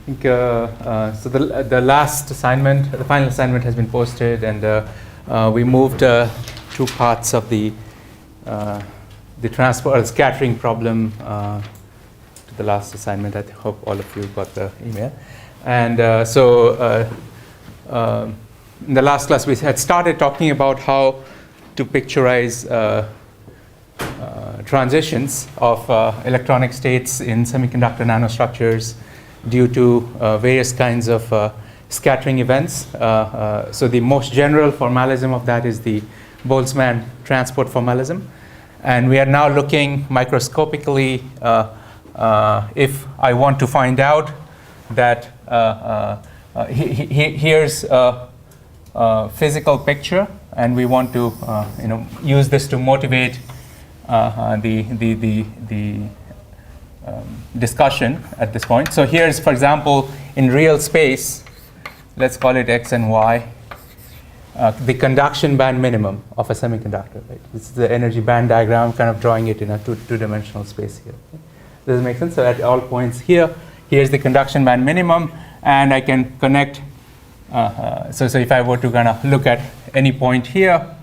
think so. The last assignment, the final assignment, has been posted, and we moved two parts of the transport or scattering problem to the last assignment. I hope all of you got the email. And in the last class, we had started talking about how to picturize transitions of electronic states in semiconductor nanostructures due to various kinds of scattering events. So the most general formalism of that is the Boltzmann transport formalism. And we are now looking microscopically if I want to find out that here's a physical picture, and we want to use this to motivate the discussion at this point. So here's, for example, in real space, let's call it X and Y, the conduction band minimum of a semiconductor. Right? This is the energy band diagram, kind of drawing it in a two-dimensional space here. Does it make sense? So at all points here, here's the conduction band minimum, and I can connect. So if I were to kind of look at any point here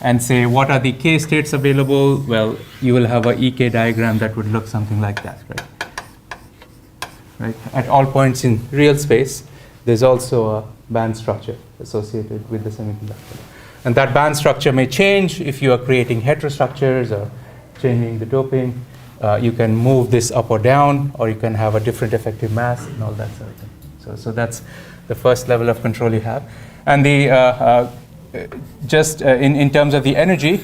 and say, what are the K states available? Well, you will have a EK diagram that would look something like that, right? Right? At all points in real space, there's also a band structure associated with the semiconductor. And that band structure may change if you are creating heterostructures or changing the doping. You can move this up or down, or you can have a different effective mass and all that sort of thing. So that's the first level of control you have. And the just in terms of the energy,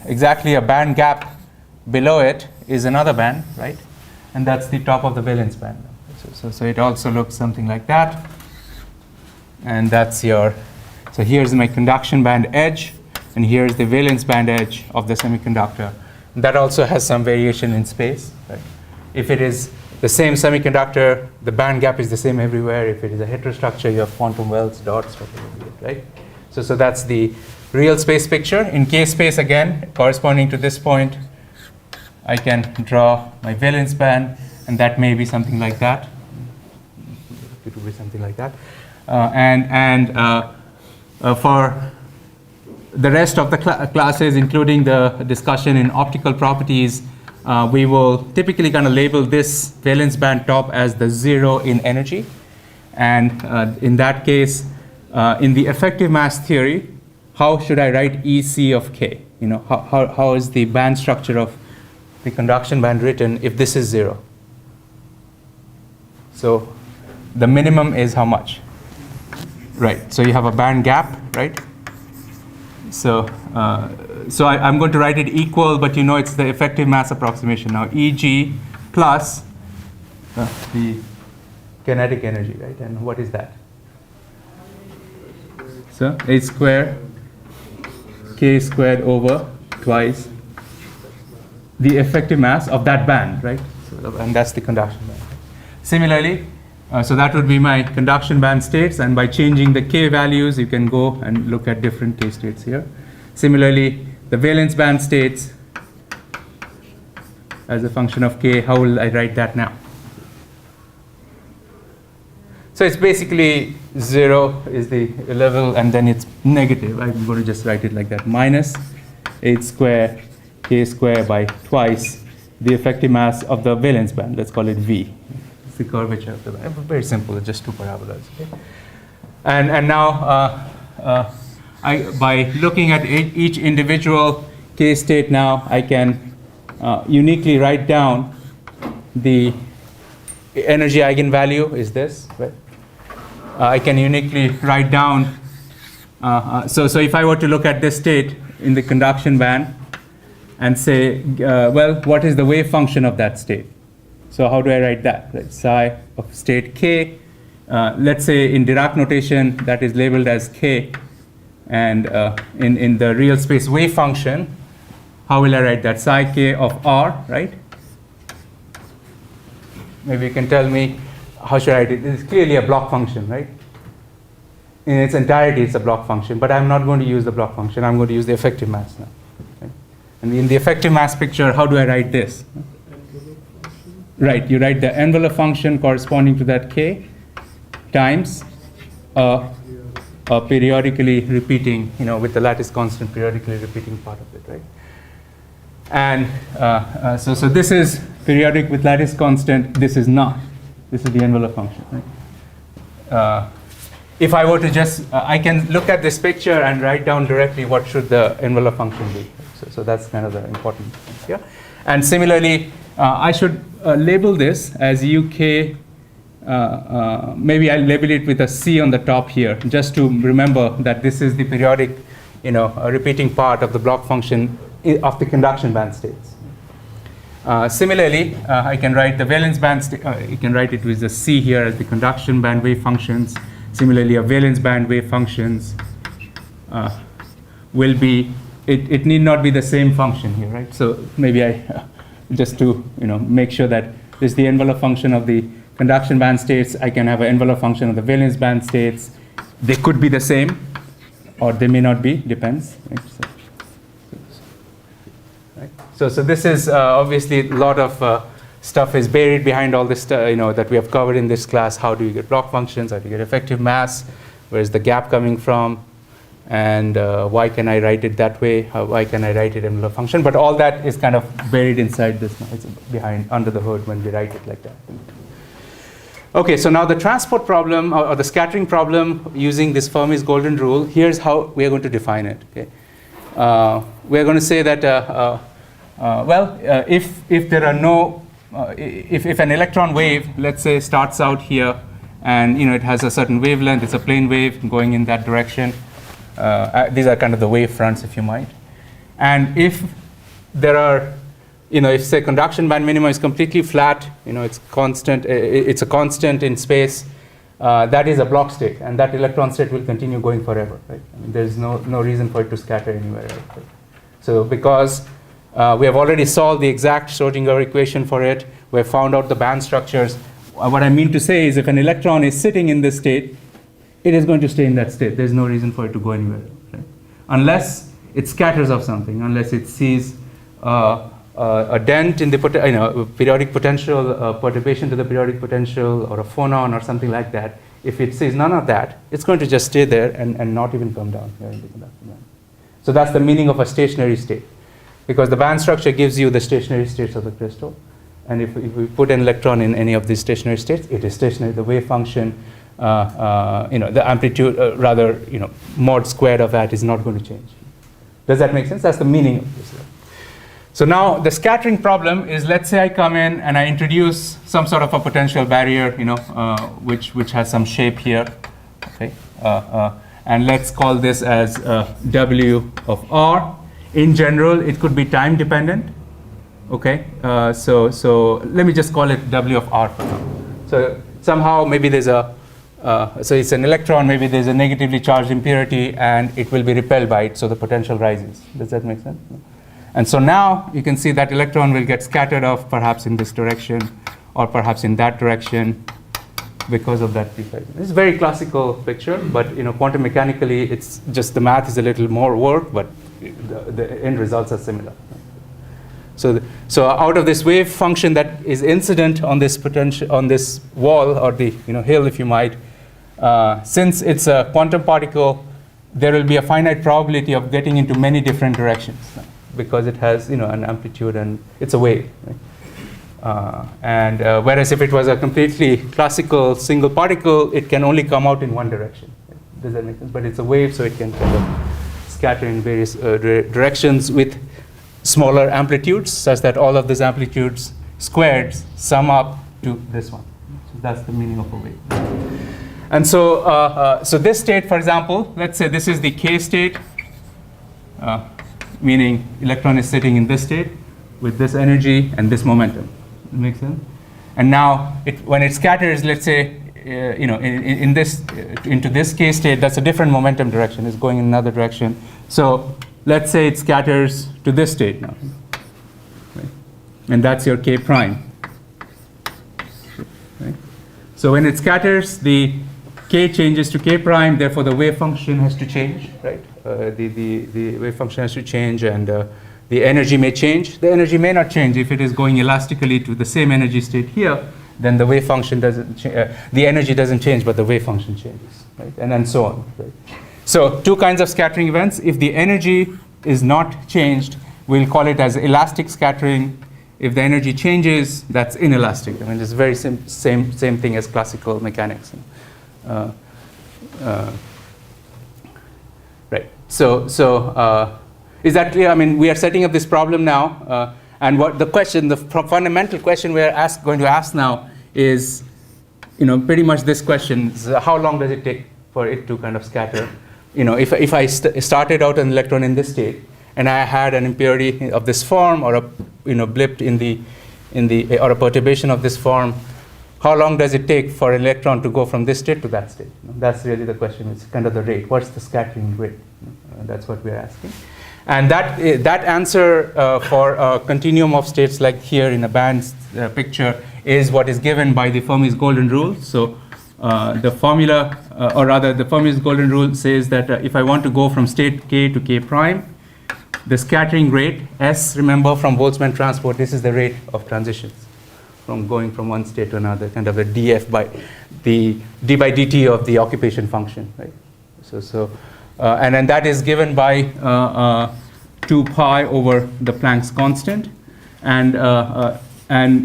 exactly a band gap below it is another band, right? And that's the top of the valence band. So it also looks something like that. And that's your, so here's my conduction band edge, and here's the valence band edge of the semiconductor. That also has some variation in space, right? If it is the same semiconductor, the band gap is the same everywhere. If it is a heterostructure, you have quantum wells, dots, right? So that's the real space picture. In K space, again, corresponding to this point, I can draw my valence band, and that may be something like that. It will be something like that. For the rest of the classes, including the discussion in optical properties, we will typically kind of label this valence band top as the 0 in energy. And in that case, in the effective mass theory, how should I write EC of K? How is the band structure of the conduction band written if this is 0? So the minimum is how much? Right, so you have a band gap, right? So I'm going to write it equal, but it's the effective mass approximation now, Eg plus the kinetic energy, right? And what is that? So H squared K squared over twice the effective mass of that band, right? And that's the conduction band. Similarly, so that would be my conduction band states, and by changing the K values, you can go and look at different K states here. Similarly, the valence band states as a function of K, how will I write that now? So it's basically 0 is the level, and then it's negative. I'm going to just write it like that, minus H squared K squared by twice the effective mass of the valence band. Let's call it V. The curvature of the band. Very simple, just two parabolas. Okay? And now, by looking at each individual K state now, I can uniquely write down the energy eigenvalue is this, right? I can uniquely write down, so if I were to look at this state in the conduction band and say, well, what is the wave function of that state? So how do I write that? Right? Psi of state K, let's say in Dirac notation, that is labeled as K. And in the real space wave function, how will I write that? Psi K of R, right? Maybe you can tell me, how should I write it? It's clearly a block function, right? In its entirety, it's a block function. But I'm not going to use the block function. I'm going to use the effective mass now. Right? And in the effective mass picture, how do I write this? Right, you write the envelope function corresponding to that k times a periodically repeating, with the lattice constant periodically repeating part of it, right? And so this is periodic with lattice constant. This is not. This is the envelope function, right? If I were to just, I can look at this picture and write down directly what should the envelope function be. So that's kind of the important thing here. And similarly, I should label this as UK. Maybe I'll label it with a C on the top here, just to remember that this is the periodic, repeating part of the block function of the conduction band states. Similarly, I can write the valence band. You can write it with a C here as the conduction band wave functions. Similarly, a valence band wave functions will be. It need not be the same function here, right? So maybe I just to make sure that this is the envelope function of the conduction band states. I can have an envelope function of the valence band states. They could be the same, or they may not be. Depends. Right? So this is obviously a lot of stuff is buried behind all this, that we have covered in this class. How do you get block functions? How do you get effective mass? Where is the gap coming from? And why can I write it that way? Why can I write it envelope function? But all that is kind of buried inside this. It's behind, under the hood when we write it like that. Okay, so now the transport problem or the scattering problem using this Fermi's golden rule. Here's how we are going to define it. Okay, we are going to say that if there are no if an electron wave, let's say, starts out here, and it has a certain wavelength, it's a plane wave going in that direction. These are kind of the wave fronts, if you might. And if there are, if say conduction band minimum is completely flat, it's constant, it's a constant in space, that is a block state, and that electron state will continue going forever, right? I mean, there's no reason for it to scatter anywhere, right? So because we have already solved the exact Schrodinger equation for it, we have found out the band structures. What I mean to say is if an electron is sitting in this state, it is going to stay in that state. There's no reason for it to go anywhere, right? Unless it scatters off something, unless it sees a dent in the periodic potential, perturbation to the periodic potential, or a phonon or something like that. If it sees none of that, it's going to just stay there and not even come down here in the conduction band. So that's the meaning of a stationary state, because the band structure gives you the stationary states of the crystal. And if we put an electron in any of these stationary states, it is stationary. The wave function, the amplitude, mod squared of that is not going to change. Does that make sense? That's the meaning of this. So now the scattering problem is, let's say I come in and I introduce some sort of a potential barrier, which has some shape here, okay? And let's call this as W of R. In general, it could be time dependent. Okay, so let me just call it W of R for now. So somehow maybe there's so it's an electron, maybe there's a negatively charged impurity, and it will be repelled by it, so the potential rises. Does that make sense? And so now you can see that electron will get scattered off perhaps in this direction or perhaps in that direction because of that defect. It's a very classical picture, but quantum mechanically, it's just the math is a little more work, but the end results are similar. So out of this wave function that is incident on this potential, on this wall or the hill, if you might, since it's a quantum particle, there will be a finite probability of getting into many different directions because it has an amplitude and it's a wave. Right? Whereas if it was a completely classical single particle, it can only come out in one direction. Right? Does that make sense? But it's a wave, so it can kind of scatter in various directions with smaller amplitudes, such that all of these amplitudes squared sum up to this one. So that's the meaning of a wave. And so, so this state, for example, let's say this is the K state, meaning electron is sitting in this state with this energy and this momentum. Makes sense? And now, when it scatters, let's say, in this into this K state, that's a different momentum direction. It's going in another direction. So let's say it scatters to this state now, right? And that's your K prime. Right? So when it scatters, the K changes to K prime. Therefore, the wave function has to change, right? The wave function has to change, and The energy may change. The energy may not change. If it is going elastically to the same energy state here, then the wave function doesn't the energy doesn't change, but the wave function changes, right? And so on, right? So two kinds of scattering events. If the energy is not changed, we'll call it as elastic scattering. If the energy changes, that's inelastic. I mean, it's very same thing as classical mechanics. Right. So is that clear? I mean, we are setting up this problem now, and what the question, the fundamental question we are going to ask now is, pretty much this question: how long does it take for it to kind of scatter? If I started out an electron in this state, and I had an impurity of this form, or a blip or a perturbation of this form, how long does it take for an electron to go from this state to that state? That's really the question. It's kind of the rate. What's the scattering rate? That's what we're asking. And that answer for a continuum of states like here in a band picture is what is given by the Fermi's golden rule. So the formula, or rather the Fermi's golden rule says that if I want to go from state k to k prime, the scattering rate, S, remember from Boltzmann transport, this is the rate of transitions from going from one state to another, kind of a df by the d by dt of the occupation function, right? And then that is given by 2 pi over the Planck's constant, and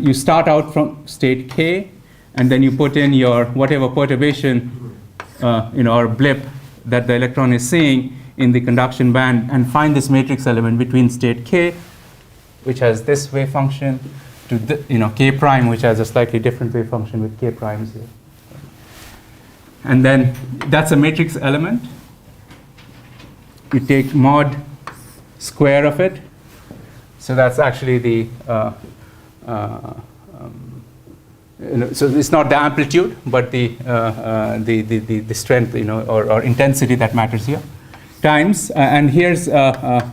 you start out from state k, and then you put in your whatever perturbation, or blip that the electron is seeing in the conduction band, and find this matrix element between state k, which has this wave function, to k prime, which has a slightly different wave function with k primes here. And then that's a matrix element. You take mod square of it. So that's actually the, so it's not the amplitude, but the strength, or intensity that matters here, times, and here's a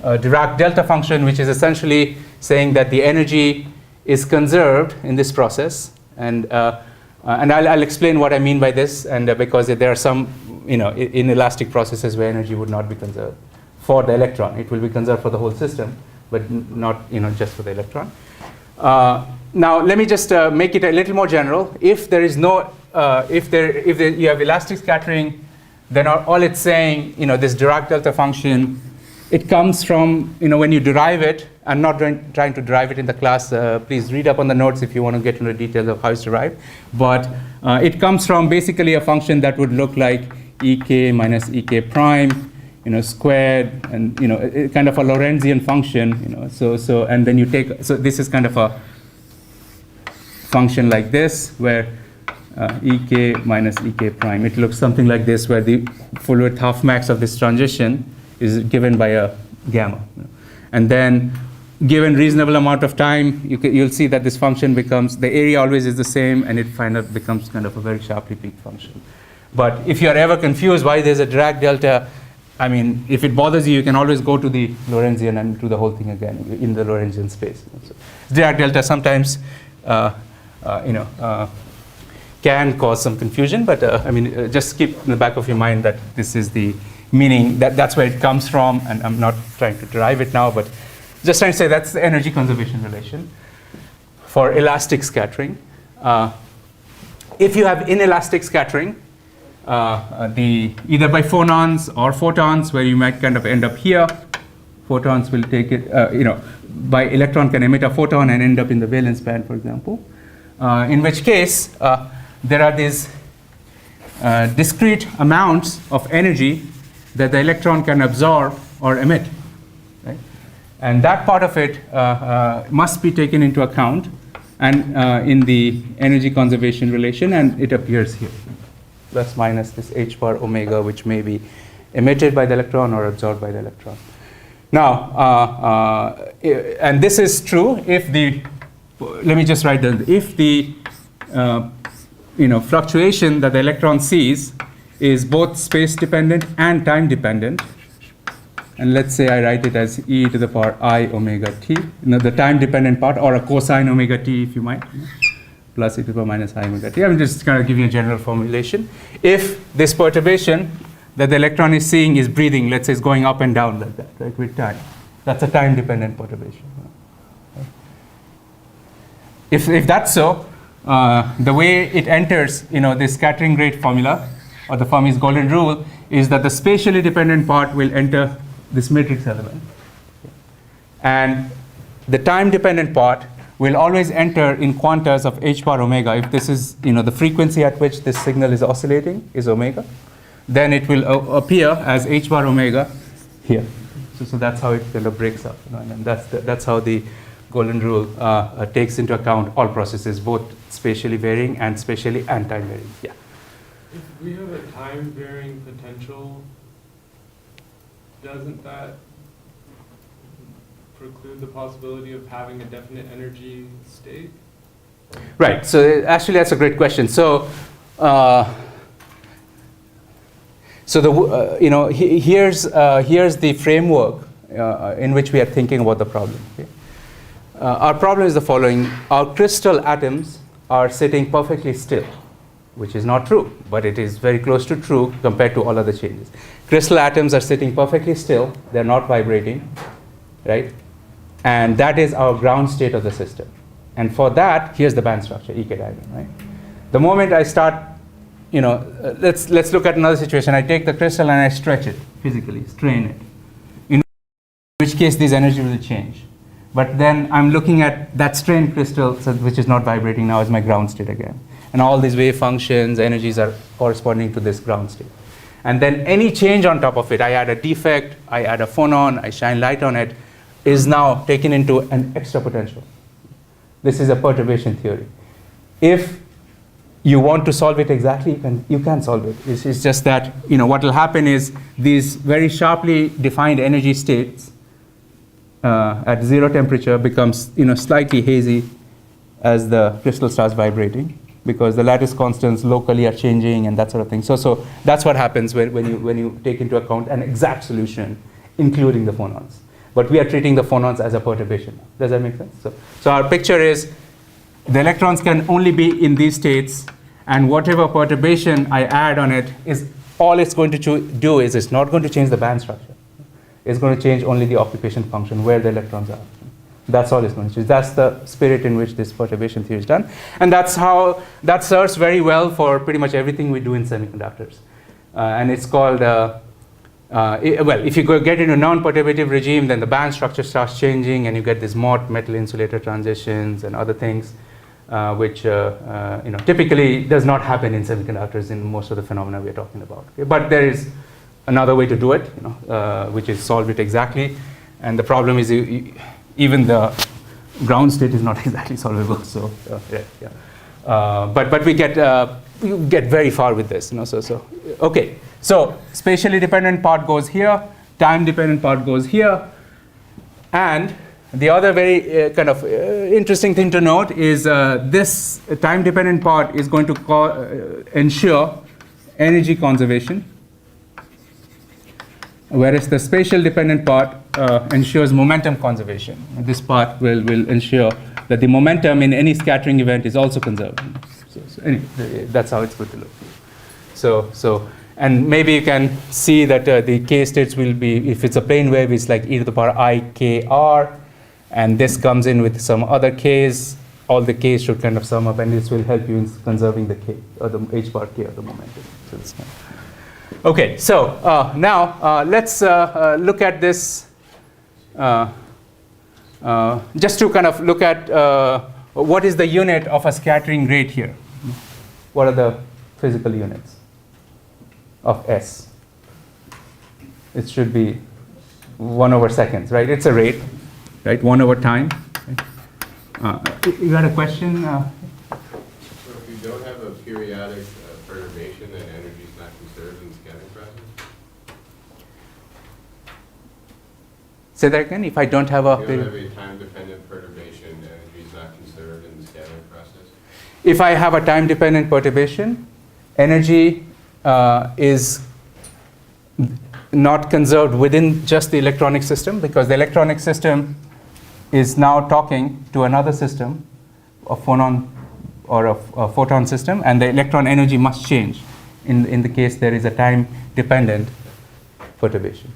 Dirac delta function, which is essentially saying that the energy is conserved in this process, and I'll explain what I mean by this, and because there are some inelastic processes where energy would not be conserved for the electron. It will be conserved for the whole system, but not just for the electron. Now let me just make it a little more general. If there is no you have elastic scattering, then all it's saying, this Dirac delta function, it comes from, when you derive it. I'm not trying to derive it in the class. Please read up on the notes if you want to get into the details of how it's derived. But it comes from basically a function that would look like ek minus ek prime, squared, and kind of a Lorentzian function. So and then you take, so this is kind of a function like this, where ek minus ek prime. It looks something like this, where the full width half max of this transition is given by a gamma. And then given reasonable amount of time, you'll see that this function becomes, the area always is the same, and it finally becomes kind of a very sharply peaked function. But if you're ever confused why there's a Dirac delta, I mean, if it bothers you, you can always go to the Lorentzian and do the whole thing again in the Lorentzian space. So Dirac delta sometimes, can cause some confusion, but just keep in the back of your mind that this is the meaning, that's where it comes from, and I'm not trying to derive it now, but just trying to say that's the energy conservation relation for elastic scattering. If you have inelastic scattering, either by phonons or photons, where you might kind of end up here, photons will take it, by electron can emit a photon and end up in the valence band, for example, in which case there are these discrete amounts of energy that the electron can absorb or emit, right? And that part of it must be taken into account, and in the energy conservation relation, and it appears here, plus minus this h bar omega, which may be emitted by the electron or absorbed by the electron. Now, and this is true if the, let me just write down, if the fluctuation that the electron sees is both space dependent and time dependent, and let's say I write it as e to the power I omega t, the time dependent part, or a cosine omega t if you might, plus e to the power minus I omega t. I'm just kind of giving a general formulation. If this perturbation that the electron is seeing is breathing, let's say it's going up and down like that, right, with time. That's a time-dependent perturbation. If that's so, the way it enters, this scattering rate formula, or the Fermi's golden rule, is that the spatially dependent part will enter this matrix element. And the time-dependent part will always enter in quantas of h bar omega. If this is, the frequency at which this signal is oscillating is omega, then it will appear as h bar omega here. So that's how it kind of breaks up. And that's how the golden rule takes into account all processes, both spatially varying and spatially and time varying. Yeah. If we have a time varying potential, doesn't that preclude the possibility of having a definite energy state? Right. So actually, that's a great question. So, here's the framework in which we are thinking about the problem. Okay? Our problem is the following: our crystal atoms are sitting perfectly still, which is not true, but it is very close to true compared to all other changes. Crystal atoms are sitting perfectly still; they're not vibrating, right? And that is our ground state of the system. And for that, here's the band structure, EK diagram, right? The moment I start, let's look at another situation. I take the crystal and I stretch it physically, strain it, in which case this energy will change. But then I'm looking at that strained crystal, which is not vibrating now, as my ground state again. And all these wave functions, energies are corresponding to this ground state. And then any change on top of it, I add a defect, I add a phonon, I shine light on it, is now taken into an extra potential. This is a perturbation theory. If you want to solve it exactly, you can solve it. It's just that what will happen is these very sharply defined energy states at zero temperature becomes slightly hazy as the crystal starts vibrating, because the lattice constants locally are changing and that sort of thing. So that's what happens when you take into account an exact solution, including the phonons. But we are treating the phonons as a perturbation. Does that make sense? So our picture is the electrons can only be in these states, and whatever perturbation I add on it is all it's going to do is it's not going to change the band structure. It's going to change only the occupation function, where the electrons are. That's all it's going to change. That's the spirit in which this perturbation theory is done. And that serves very well for pretty much everything we do in semiconductors. And it's called if you get into a non-perturbative regime, then the band structure starts changing, and you get these Mott metal insulator transitions and other things, which typically does not happen in semiconductors in most of the phenomena we are talking about. Okay? But there is another way to do it, which is solve it exactly. And the problem is even the ground state is not exactly solvable. So but we get very far with this. Okay. So spatially dependent part goes here, time dependent part goes here, and the other very interesting thing to note is this time dependent part is going to ensure energy conservation, whereas the spatial dependent part ensures momentum conservation. And this part will ensure that the momentum in any scattering event is also conserved. So anyway, that's how it's going to look. And maybe you can see that the k states will be, if it's a plane wave, it's like e to the power I k r, and this comes in with some other k's. All the k's should kind of sum up, and this will help you in conserving the k, or the h bar k of the momentum. Okay, so now let's look at this, just to kind of look at what is the unit of a scattering rate here. What are the physical units of S? It should be 1 over seconds, right? It's a rate, right? 1 over time. You had a question? So if you don't have a periodic perturbation, then energy is not conserved in the scattering process? Say that again? If I don't have a... If you don't have a time-dependent perturbation, energy is not conserved in the scattering process? If I have a time-dependent perturbation, energy is not conserved within just the electronic system, because the electronic system is now talking to another system, a phonon or a photon system, and the electron energy must change. in the case there is a time-dependent perturbation.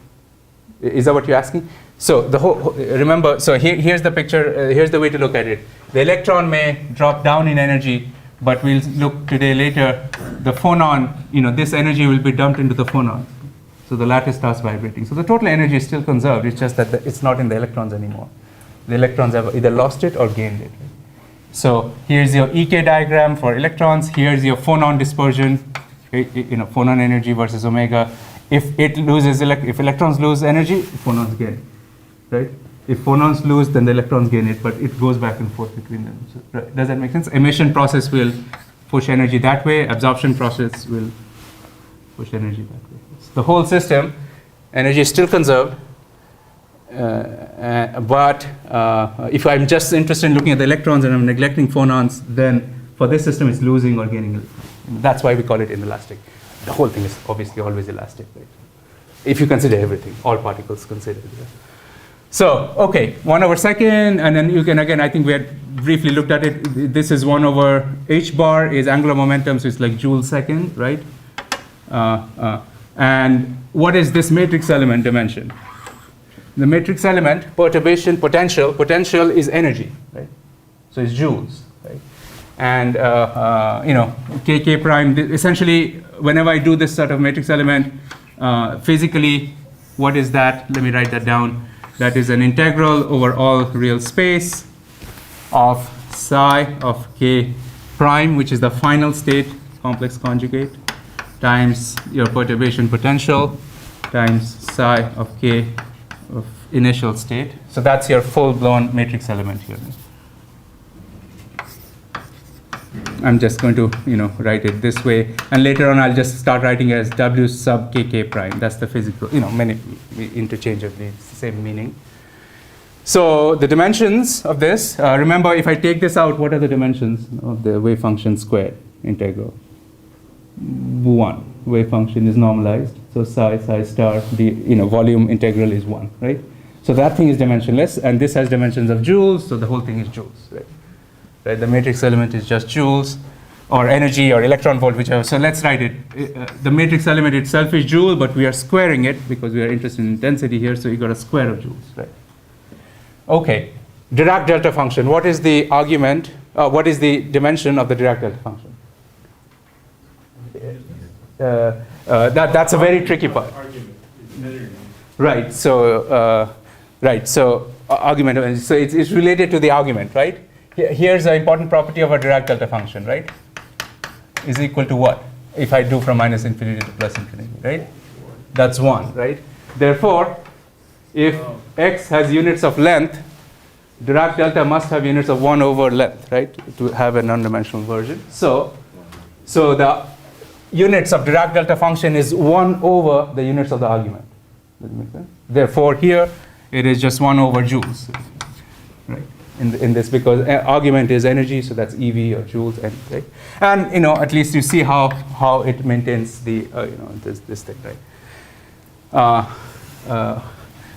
Is that what you're asking? So remember, so here's the picture, here's the way to look at it. The electron may drop down in energy, but we'll look today later, the phonon, this energy will be dumped into the phonon. So the lattice starts vibrating. So the total energy is still conserved, it's just that it's not in the electrons anymore. The electrons have either lost it or gained it. So here's your EK diagram for electrons, here's your phonon dispersion, phonon energy versus omega. If electrons lose energy, phonons gain it, right? If phonons lose, then the electrons gain it, but it goes back and forth between them. So, right, does that make sense? Emission process will push energy that way. Absorption process will push energy that way. So the whole system, energy is still conserved, but if I'm just interested in looking at the electrons and I'm neglecting phonons, then for this system it's losing or gaining electrons. That's why we call it inelastic. The whole thing is obviously always elastic, right? If you consider everything, all particles considered. Yeah. So, okay, 1 over second, and then you can, again, I think we had briefly looked at it. This is 1 over h bar is angular momentum, so it's like joule second, right? And what is this matrix element dimension? The matrix element, perturbation, potential is energy, right? So it's joules, right? And, kk prime, essentially, whenever I do this sort of matrix element, physically, what is that? Let me write that down. That is an integral over all real space of psi of k prime, which is the final state complex conjugate, times your perturbation potential, times psi of k of initial state. So that's your full-blown matrix element here. I'm just going to, write it this way, and later on I'll just start writing it as W sub kk prime. That's the physical, many interchangeably, it's the same meaning. So the dimensions of this, remember if I take this out, what are the dimensions of the wave function squared integral? 1. Wave function is normalized, so psi star, the volume integral is 1, right? So that thing is dimensionless, and this has dimensions of joules, so the whole thing is joules, right? Right, the matrix element is just joules, or energy, or electron volt, whichever. So let's write it. The matrix element itself is joule, but we are squaring it because we are interested in intensity here. So you got a square of joules, right? Okay, Dirac delta function. What is the argument? What is the dimension of the Dirac delta function? That's a very tricky part. Right. So argument. So it's related to the argument, right? Here's the important property of a Dirac delta function, right? Is equal to what? If I do from minus infinity to plus infinity, right? That's 1, right? Therefore, if x has units of length, Dirac delta must have units of 1 over length, right? To have a non-dimensional version. So the units of Dirac delta function is 1 over the units of the argument. Does that make sense? Therefore, here it is just 1 over joules, right? In this, because argument is energy, so that's EV or joules, right? And at least you see how it maintains the this thing, right?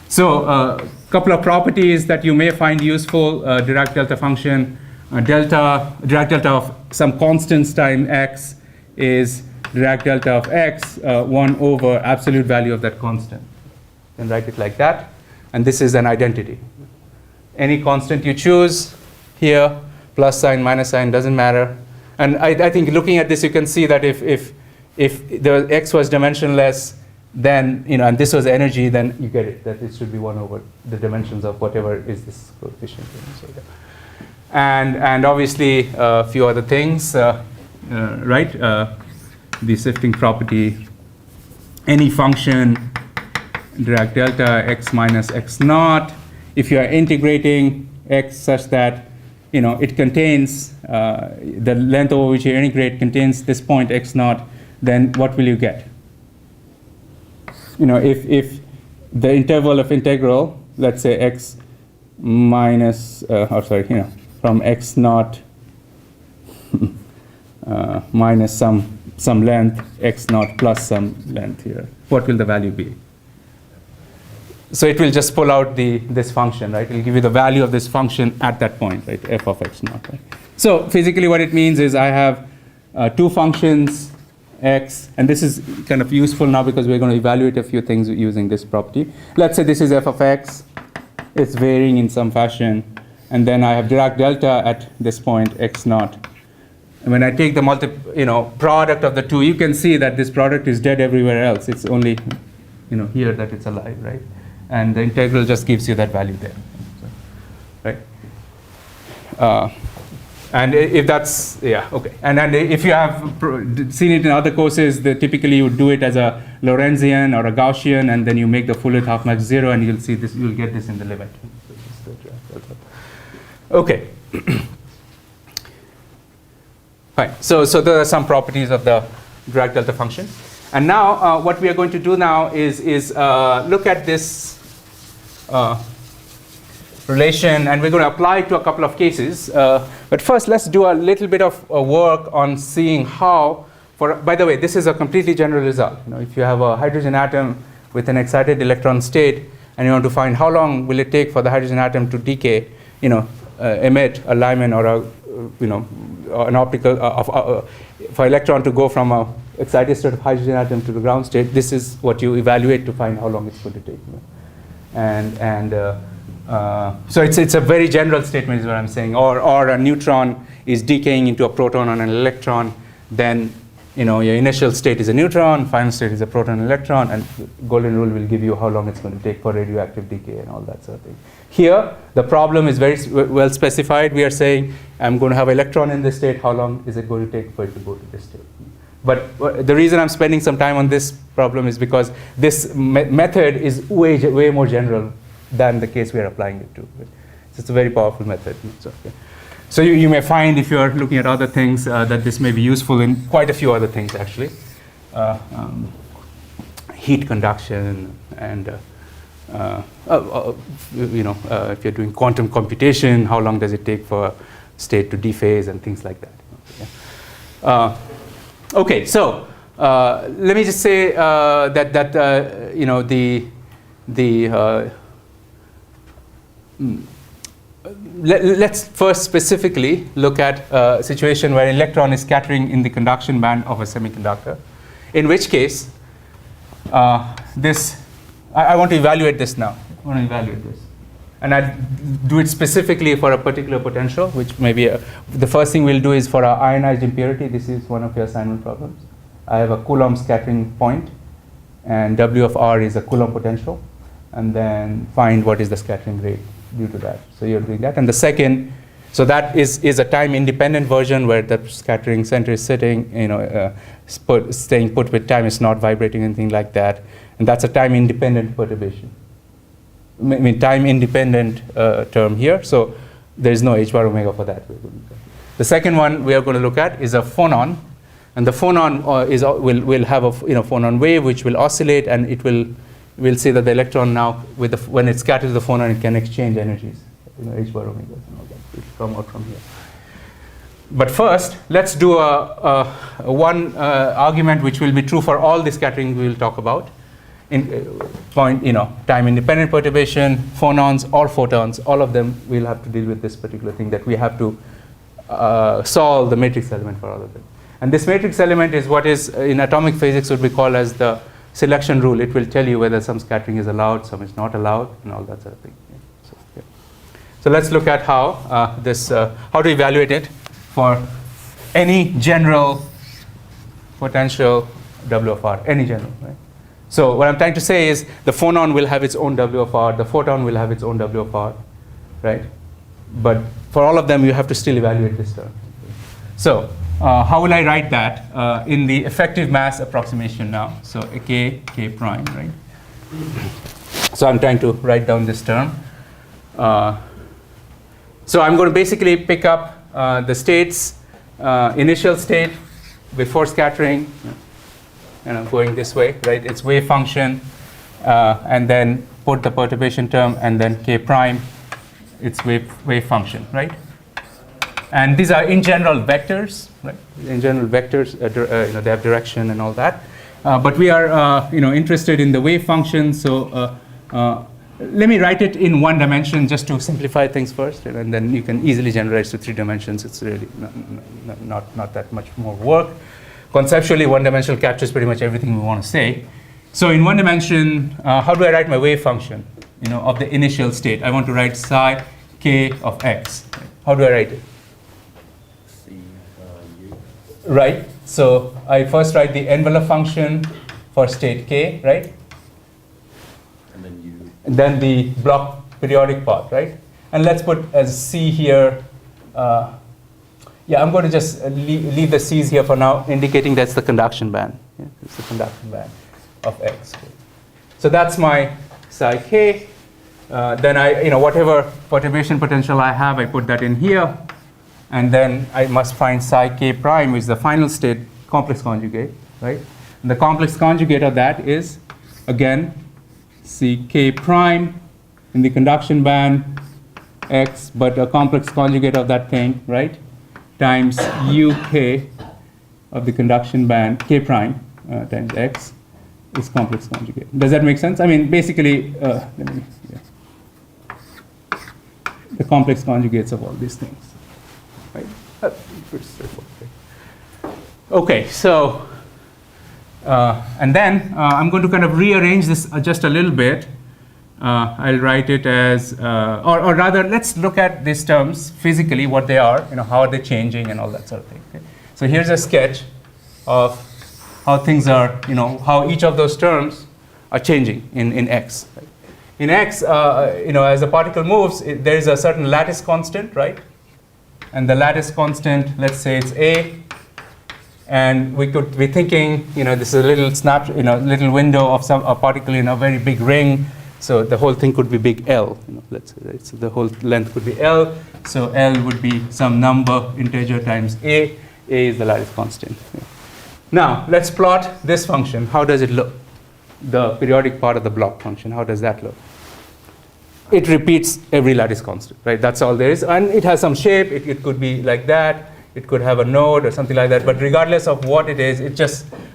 So couple of properties that you may find useful: Dirac delta function, Dirac delta of some constants time x is Dirac delta of x 1 over absolute value of that constant. And write it like that, and this is an identity. Any constant you choose here, plus sign, minus sign, doesn't matter. And I think looking at this, you can see that if the x was dimensionless, then, and this was energy, then you get it, that it should be 1 over the dimensions of whatever is this coefficient. So, and obviously, a few other things, right? The shifting property, any function, Dirac delta, x minus x naught. If you are integrating x such that it contains the length over which you integrate contains this point x naught, then what will you get? If the interval of integral, let's say x minus, from x naught minus some length, x naught plus some length here, what will the value be? So it will just pull out this function, right? It will give you the value of this function at that point, right? F of x naught, right? So physically what it means is I have two functions x, and this is kind of useful now because we're going to evaluate a few things using this property. Let's say this is f of x. It's varying in some fashion. And then I have Dirac delta at this point, x naught. And when I take the product of the two, you can see that this product is dead everywhere else. It's only here that it's alive, right? And the integral just gives you that value there, right? And if that's, okay. And then if you have seen it in other courses, typically you would do it as a Lorentzian or a Gaussian, and then you make the full-width half match 0, and you'll see this, you'll get this in the limit. Okay. Fine. So there are some properties of the Dirac delta function. And now what we are going to do now is look at this relation, and we're going to apply it to a couple of cases. But first, let's do a little bit of work on seeing how, by the way, this is a completely general result. If you have a hydrogen atom with an excited electron state, and you want to find how long will it take for the hydrogen atom to decay, emit a Lyman or an optical, for electron to go from a excited state of hydrogen atom to the ground state, this is what you evaluate to find how long it's going to take. So it's a very general statement is what I'm saying. Or a neutron is decaying into a proton and an electron, then your initial state is a neutron, final state is a proton and electron, and golden rule will give you how long it's going to take for radioactive decay and all that sort of thing. Here, the problem is very well specified. We are saying, I'm going to have an electron in this state. How long is it going to take for it to go to this state? But the reason I'm spending some time on this problem is because this method is way more general than the case we are applying it to. So it's a very powerful method. So you may find, if you're looking at other things, that this may be useful in quite a few other things, actually. Heat conduction, and if you're doing quantum computation, how long does it take for a state to dephase and things like that. Okay, so let me just say let's first specifically look at a situation where an electron is scattering in the conduction band of a semiconductor, in which case I want to evaluate this now. I want to evaluate this. And I do it specifically for a particular potential, which may be the first thing we'll do is for our ionized impurity. This is one of your assignment problems. I have a Coulomb scattering point, and W of R is a Coulomb potential, and then find what is the scattering rate due to that. So you're doing that. And the second, so that is a time-independent version where the scattering center is sitting, staying put with time, is not vibrating, anything like that. And that's a time-independent perturbation. I mean, time-independent term here. So there is no h bar omega for that. The second one we are going to look at is a phonon, and the phonon will have a phonon wave which will oscillate, and we'll see that the electron now when it scatters the phonon, it can exchange energies, h bar omega and all that. It will come out from here. But first, let's do one argument which will be true for all the scattering we will talk about. Time-independent perturbation, phonons or photons, all of them will have to deal with this particular thing that we have to solve the matrix element for all of them. And this matrix element is what is in atomic physics would be called as the selection rule. It will tell you whether some scattering is allowed, some is not allowed, and all that sort of thing. So let's look at how how to evaluate it for any general potential W of R, any general, right? So what I'm trying to say is the phonon will have its own W of R, the photon will have its own W of R, right? But for all of them, you have to still evaluate this term. So how will I write that in the effective mass approximation now? So K prime, right? So I'm trying to write down this term. So I'm going to basically pick up the states, initial state before scattering, and I'm going this way, right? It's wave function, and then put the perturbation term, and then K prime, it's wave function, right? And these are in general vectors, right? In general vectors, they have direction and all that. But we are, interested in the wave function. So let me write it in one dimension just to simplify things first, and then you can easily generalize to 3 dimensions. It's really not that much more work. conceptually, one dimensional captures pretty much everything we want to say. So in one dimension, how do I write my wave function, of the initial state? I want to write psi k of x. How do I write it? Right. So I first write the envelope function for state k, right? And then the block periodic part, right? And let's put as c here. Yeah, I'm going to just leave the c's here for now, indicating that's the conduction band. Yeah, it's the conduction band of x. So that's my psi k. Then I, whatever perturbation potential I have, I put that in here. And then I must find psi k prime, which is the final state complex conjugate, right? And the complex conjugate of that is, again, c k prime in the conduction band x, but a complex conjugate of that thing, right? Times uk of the conduction band k prime times x is complex conjugate. Does that make sense? I mean, basically, the complex conjugates of all these things. Right? Pretty straightforward. Okay, so, and then I'm going to kind of rearrange this just a little bit. I'll write it as, or rather, let's look at these terms physically, what they are, how are they changing and all that sort of thing. Okay? So here's a sketch of how things are, how each of those terms are changing in x. Right? In x, as the particle moves, there is a certain lattice constant, right? And the lattice constant, let's say it's a, and we could be thinking, this is a little little window of a particle in a very big ring. So the whole thing could be big L, let's say, right? So the whole length could be L. So L would be some number, integer times A. A is the lattice constant. Yeah. Now, let's plot this function. How does it look? The periodic part of the block function, how does that look? It repeats every lattice constant, right? That's all there is. And it has some shape. It could be like that. It could have a node or something like that. But regardless of what it is,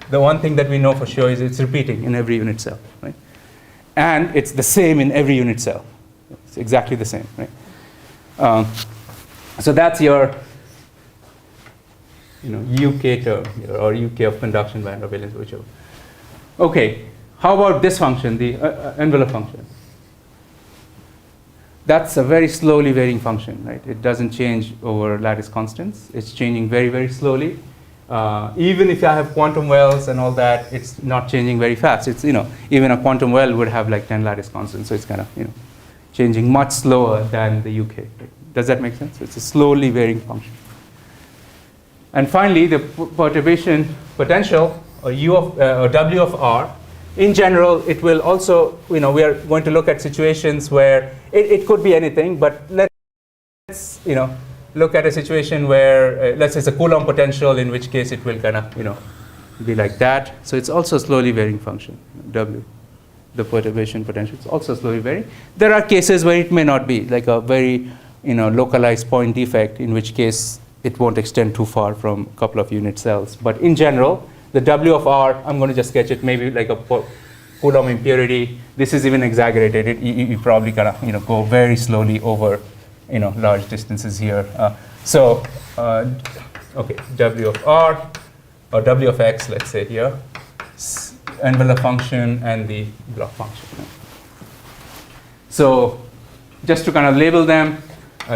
the one thing that we know for sure is it's repeating in every unit cell, right? And it's the same in every unit cell. It's exactly the same, right? So that's your UK term here, or UK of conduction band or valence, whichever. Okay, how about this function, the envelope function? That's a very slowly varying function, right? It doesn't change over lattice constants. It's changing very, very slowly. Even if I have quantum wells and all that, it's not changing very fast. It's, even a quantum well would have like 10 lattice constants. So it's kind of, changing much slower than the UK. Right? Does that make sense? It's a slowly varying function. And finally, the perturbation potential, or or W of R, in general, it will also, we are going to look at situations where it could be anything, but let's, look at a situation where, let's say it's a Coulomb potential, in which case it will kind of, be like that. So it's also a slowly varying function, W. The perturbation potential is also slowly varying. There are cases where it may not be, like a very, localized point defect, in which case it won't extend too far from a couple of unit cells. But in general, the W of R, I'm going to just sketch it maybe like a Coulomb impurity. This is even exaggerated. You probably kind of, go very slowly over, large distances here. Okay, W of R, or W of X, let's say here, envelope function and the block function. So just to kind of label them,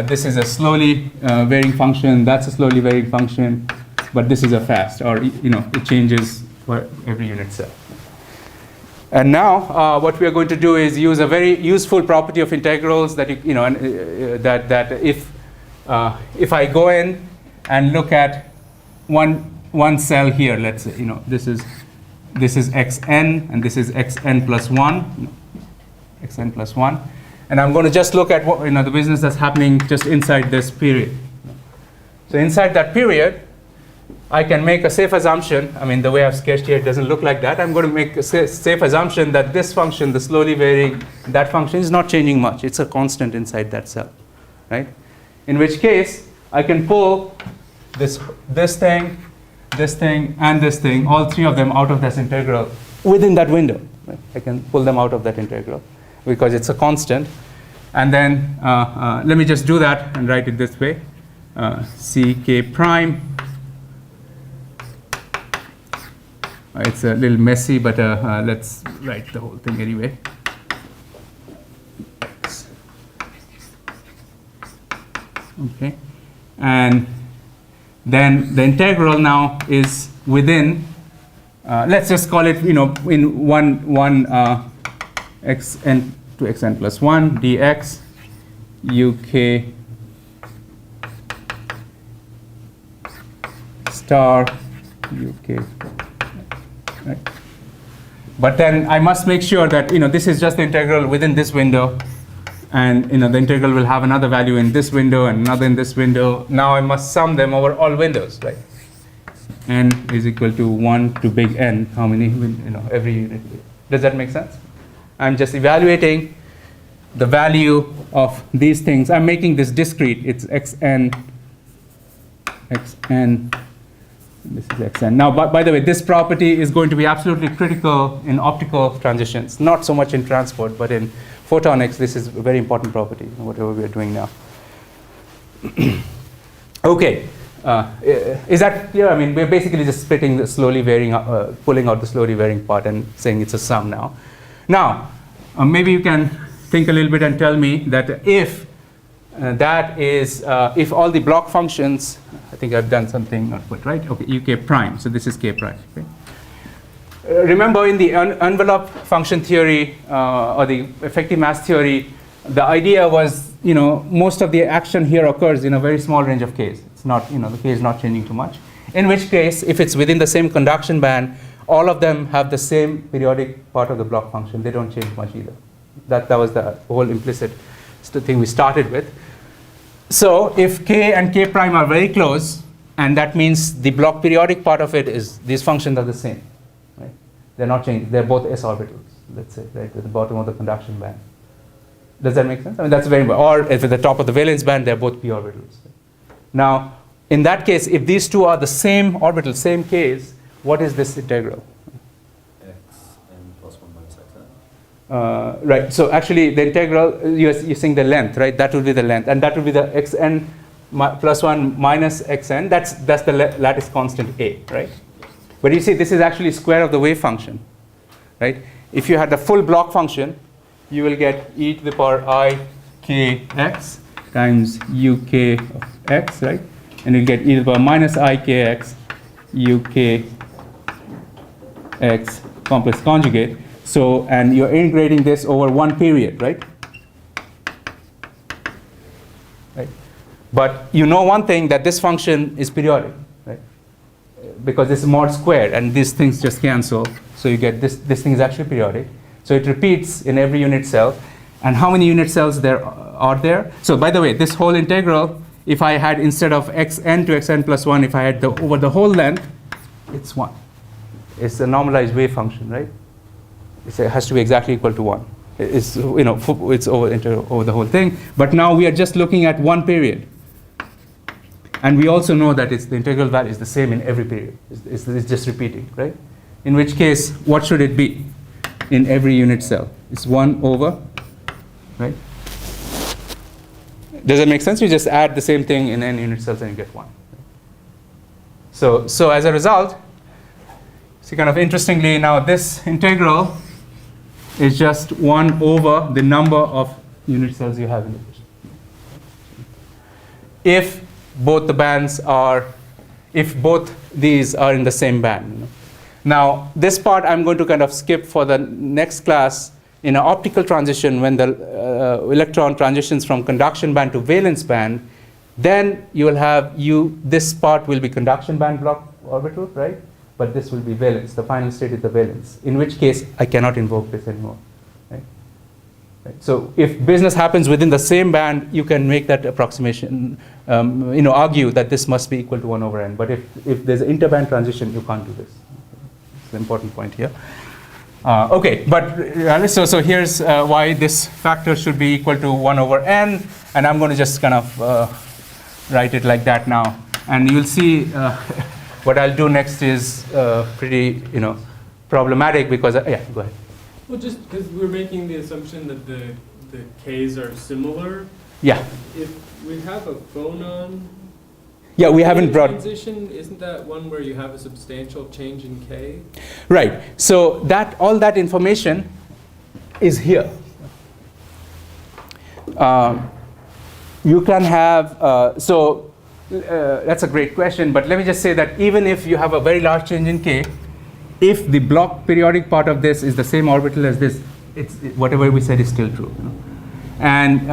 this is a slowly varying function, that's a slowly varying function, but this is a fast, or it changes for every unit cell. And now what we are going to do is use a very useful property of integrals that that if I go in and look at one cell here, let's say this is xn and this is xn plus 1, xn plus 1, and I'm going to just look at what the business that's happening just inside this period. So inside that period, I can make a safe assumption. I mean, the way I've sketched here, it doesn't look like that. I'm going to make a safe assumption that this function, the slowly varying, that function is not changing much. It's a constant inside that cell, right? In which case, I can pull this thing, and this thing, all three of them out of this integral within that window. Right? I can pull them out of that integral because it's a constant. And then let me just do that and write it this way. Ck prime It's a little messy, but let's write the whole thing anyway. Okay, and then the integral now is within. Let's just call it, in one xn to xn plus 1 dx uk star uk. Right. But then I must make sure that this is just the integral within this window, and the integral will have another value in this window and another in this window. Now I must sum them over all windows, right? N is equal to 1 to big N. How many? Every unit. Does that make sense? I'm just evaluating the value of these things. I'm making this discrete. It's xn. This is xn. Now, by the way, this property is going to be absolutely critical in optical transitions, not so much in transport, but in photonics, this is a very important property, whatever we are doing now. Okay. Is that clear? I mean, we're basically just splitting the slowly varying, pulling out the slowly varying part and saying it's a sum now. Now, maybe you can think a little bit and tell me that if if all the block functions, I think I've done something not quite right. Okay, uk prime. So this is k prime. Okay. Remember in the envelope function theory or the effective mass theory, the idea was, most of the action here occurs in a very small range of k's. It's not, the k is not changing too much. In which case, if it's within the same conduction band, all of them have the same periodic part of the block function. They don't change much either. That was the whole implicit thing we started with. So if k and k prime are very close, and that means the block periodic part of it is, these functions are the same. Right? They're not changing. They're both s orbitals, let's say, right, at the bottom of the conduction band. Does that make sense? I mean, that's very important. Or if at the top of the valence band, they're both p orbitals. Now, in that case, if these two are the same orbital, same k's, what is this integral? xn plus 1 minus xn. Right. So actually, the integral, you're saying the length, right? That will be the length, and that will be the xn plus 1 minus xn. That's the lattice constant a, right? But you see, this is actually square of the wave function, right? If you had the full block function, you will get e to the power I k x times uk of x, right? And you'll get e to the power minus I k x uk x complex conjugate. So, and you're integrating this over one period, right? Right. But you know one thing, that this function is periodic, right? Because this is mod squared, and these things just cancel. So you get this thing is actually periodic. So it repeats in every unit cell. And how many unit cells there are there? So by the way, this whole integral, if I had instead of xn to xn plus 1, if I had over the whole length, it's 1. It's a normalized wave function, right? It has to be exactly equal to 1. It's, it's over the whole thing. But now we are just looking at one period. And we also know that the integral value is the same in every period. It's just repeating, right? In which case, what should it be in every unit cell? It's 1 over, right? Does that make sense? You just add the same thing in n unit cells and you get 1. So as a result, see, kind of interestingly, now this integral is just 1 over the number of unit cells you have in the system. If both the bands are, if both these are in the same band. Now, this part I'm going to kind of skip for the next class. In an optical transition, when the electron transitions from conduction band to valence band, then you will have this part will be conduction band block orbital, right? But this will be valence. The final state is the valence. In which case, I cannot invoke this anymore, right? So if business happens within the same band, you can make that approximation, argue that this must be equal to 1 over n. But if there's an interband transition, you can't do this. It's an important point here. Okay, but so here's why this factor should be equal to 1 over n, and I'm going to just kind of write it like that now. And you'll see what I'll do next is pretty, problematic because, yeah, go ahead. Well, just because we're making the assumption that the Ks are similar. Yeah. If we have a phonon Yeah, we haven't brought. Transition, isn't that one where you have a substantial change in K? Right. So all that information is here. You can have, that's a great question, but let me just say that even if you have a very large change in K, if the block periodic part of this is the same orbital as this, whatever we said is still true. And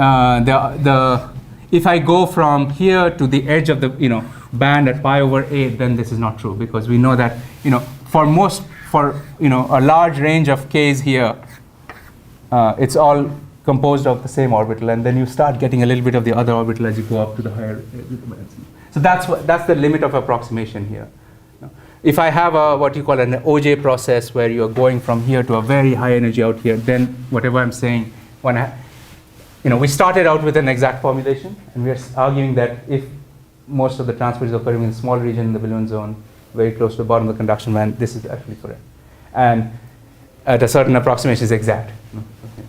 if I go from here to the edge of the band at pi over 8, then this is not true, because we know that for a large range of k's here, it's all composed of the same orbital, and then you start getting a little bit of the other orbital as you go up to the higher bands. So that's the limit of approximation here. If I have what you call an OJ process where you're going from here to a very high energy out here, then whatever I'm saying, we started out with an exact formulation, and we're arguing that if most of the transport is occurring in a small region in the Brillouin zone, very close to the bottom of the conduction band, this is actually correct. And at a certain approximation is exact. Okay.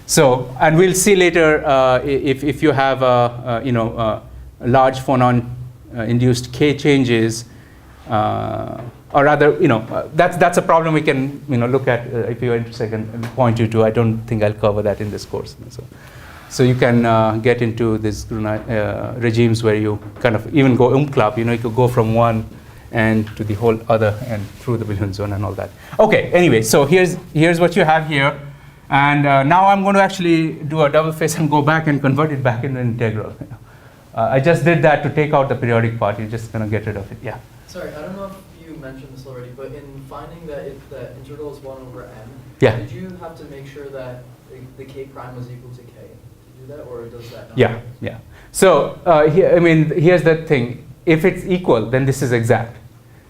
So, and we'll see later if you have large phonon induced K changes, or rather, that's a problem we can look at if you're interested and point you to. I don't think I'll cover that in this course. So you can get into these regimes where you kind of even go umklapp. You could go from one end to the whole other end through the Brillouin zone and all that. Okay. Anyway, so here's what you have here, and now I'm going to actually do a double face and go back and convert it back into an integral. I just did that to take out the periodic part. You're just going to get rid of it. Yeah. Sorry, I don't know if you mentioned this already, but in finding that the integral is 1 over n, Yeah. did you have to make sure that the k prime was equal to k to do that, or does that not? Yeah, yeah. So here's the thing. If it's equal, then this is exact.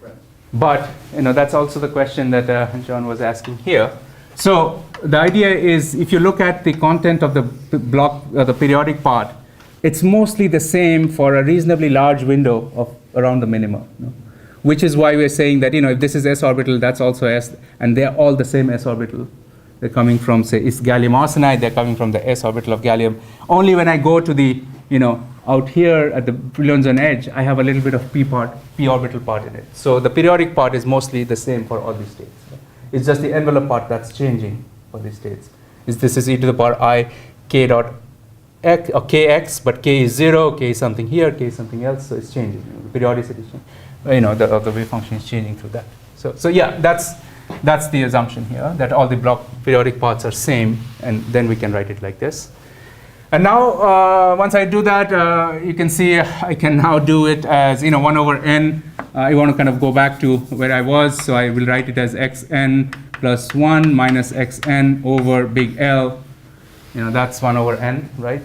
Right. But that's also the question that John was asking here. So the idea is, if you look at the content of the block, the periodic part, it's mostly the same for a reasonably large window of around the minima. Which is why we're saying that if this is s orbital, that's also s, and they're all the same s orbital. They're coming from, say, it's gallium arsenide. They're coming from the s orbital of gallium. Only when I go to the out here at the Brillouin zone edge, I have a little bit of p orbital part in it. So the periodic part is mostly the same for all these states. It's just the envelope part that's changing for these states. This is e to the power I k dot x or kx, but k is 0, k is something here, k is something else. So it's changing. The periodicity, the wave function is changing through that. So yeah, that's the assumption here, that all the block periodic parts are same, and then we can write it like this. And now, once I do that, you can see I can now do it as 1 over n. I want to kind of go back to where I was, so I will write it as xn plus 1 minus xn over big L. That's 1 over n, right?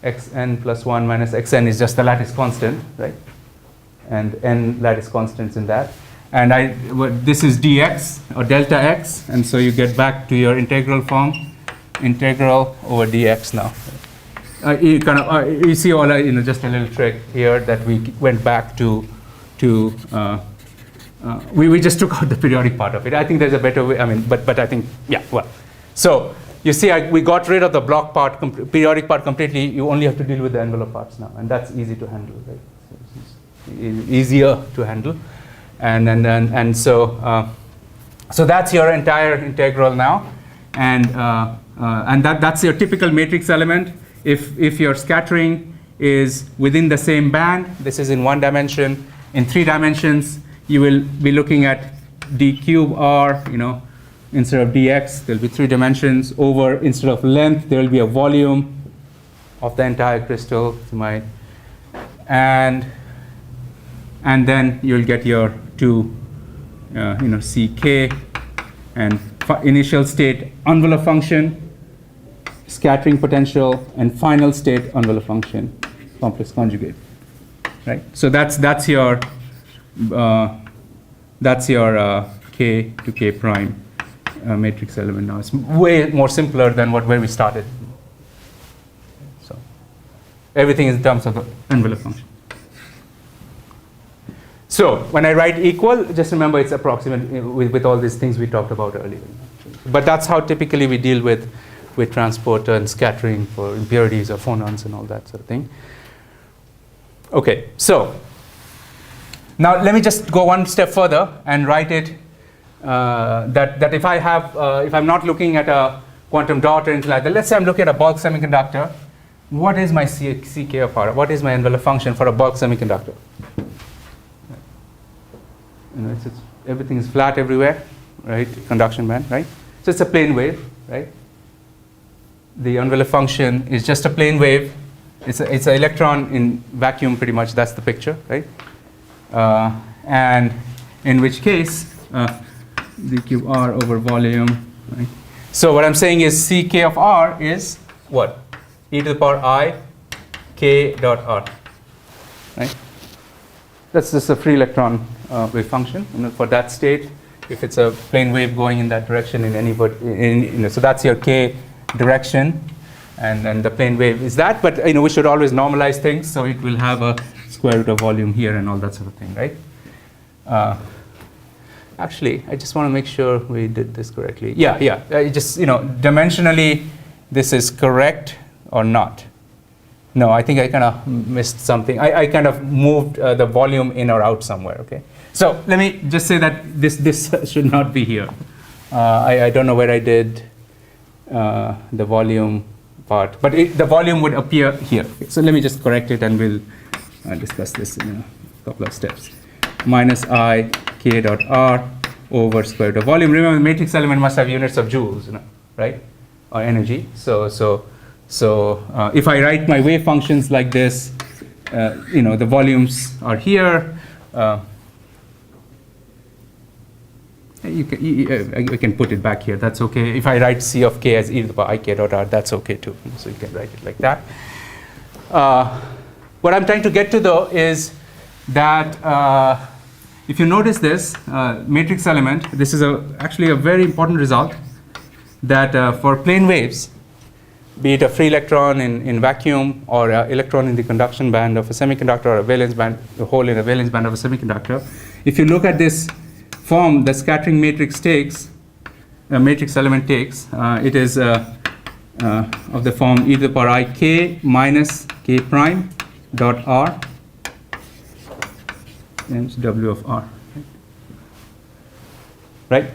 Xn plus 1 minus xn is just the lattice constant, right? And n lattice constants in that. And this is dx, or delta x, and so you get back to your integral form, integral over dx now. You see all just a little trick here that we went back to we just took out the periodic part of it. I think there's a better way, but I think, yeah, well. So you see, we got rid of the block part, periodic part completely. You only have to deal with the envelope parts now, and that's easy to handle, right? So it's easier to handle. And so that's your entire integral now, and that's your typical matrix element. If your scattering is within the same band, this is in 1 dimension. In 3 dimensions, you will be looking at d cube r. Instead of dx, there'll be 3 dimensions. Over, instead of length, there will be a volume of the entire crystal, and then you'll get your 2, ck, and initial state envelope function, scattering potential, and final state envelope function, complex conjugate, right? So that's your k to k prime matrix element now. It's way more simpler than where we started. So everything is in terms of the envelope function. So when I write equal, just remember it's approximate with all these things we talked about earlier. But that's how typically we deal with transport and scattering for impurities or phonons and all that sort of thing. Okay, so now let me just go one step further and write it that if I have, if I'm not looking at a quantum dot or anything like that, let's say I'm looking at a bulk semiconductor, what is my CK of R? What is my envelope function for a bulk semiconductor? You know, everything is flat everywhere, right? Conduction band, right? So it's a plane wave, right? The envelope function is just a plane wave. It's an electron in vacuum, pretty much. That's the picture, right? And in which case, d cube R over volume, right? So what I'm saying is Ck of R is what? E to the power I k dot R, right? That's just a free electron wave function. You know, for that state, if it's a plane wave going in that direction in any, so that's your k direction, and then the plane wave is that. But you know, we should always normalize things, so it will have a square root of volume here and all that sort of thing, right? Actually, I just want to make sure we did this correctly. Yeah. Just, you know, dimensionally, this is correct or not? No, I think I kind of missed something. I kind of moved the volume in or out somewhere. Okay. So let me just say that this should not be here. I don't know where I did the volume part, but the volume would appear here. So let me just correct it, and we'll discuss this in a couple of steps. Minus I k dot R over square root of volume. Remember, the matrix element must have units of joules, you know, right? Or energy. So if I write my wave functions like this, you know, the volumes are here. I can put it back here. That's okay. If I write C of k as e to the power I k dot R, that's okay too. So you can write it like that. What I'm trying to get to, though, is that if you notice this matrix element, this is actually a very important result, that for plane waves, be it a free electron in vacuum or an electron in the conduction band of a semiconductor or a valence band, a hole in a valence band of a semiconductor, if you look at this form the scattering matrix takes, matrix element takes, it is of the form e to the power I k minus k prime dot R times W of R. Right?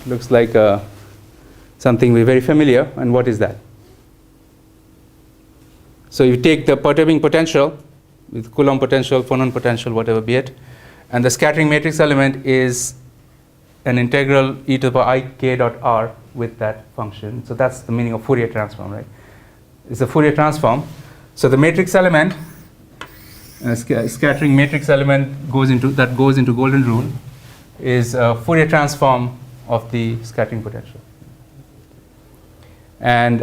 Looks like something we're very familiar. And what is that? So you take the perturbing potential with Coulomb potential, phonon potential, whatever be it, and the scattering matrix element is an integral e to the power I k dot R with that function. So that's the meaning of Fourier transform, right? It's a Fourier transform. So the matrix element, scattering matrix element goes into golden rule, is a Fourier transform of the scattering potential, and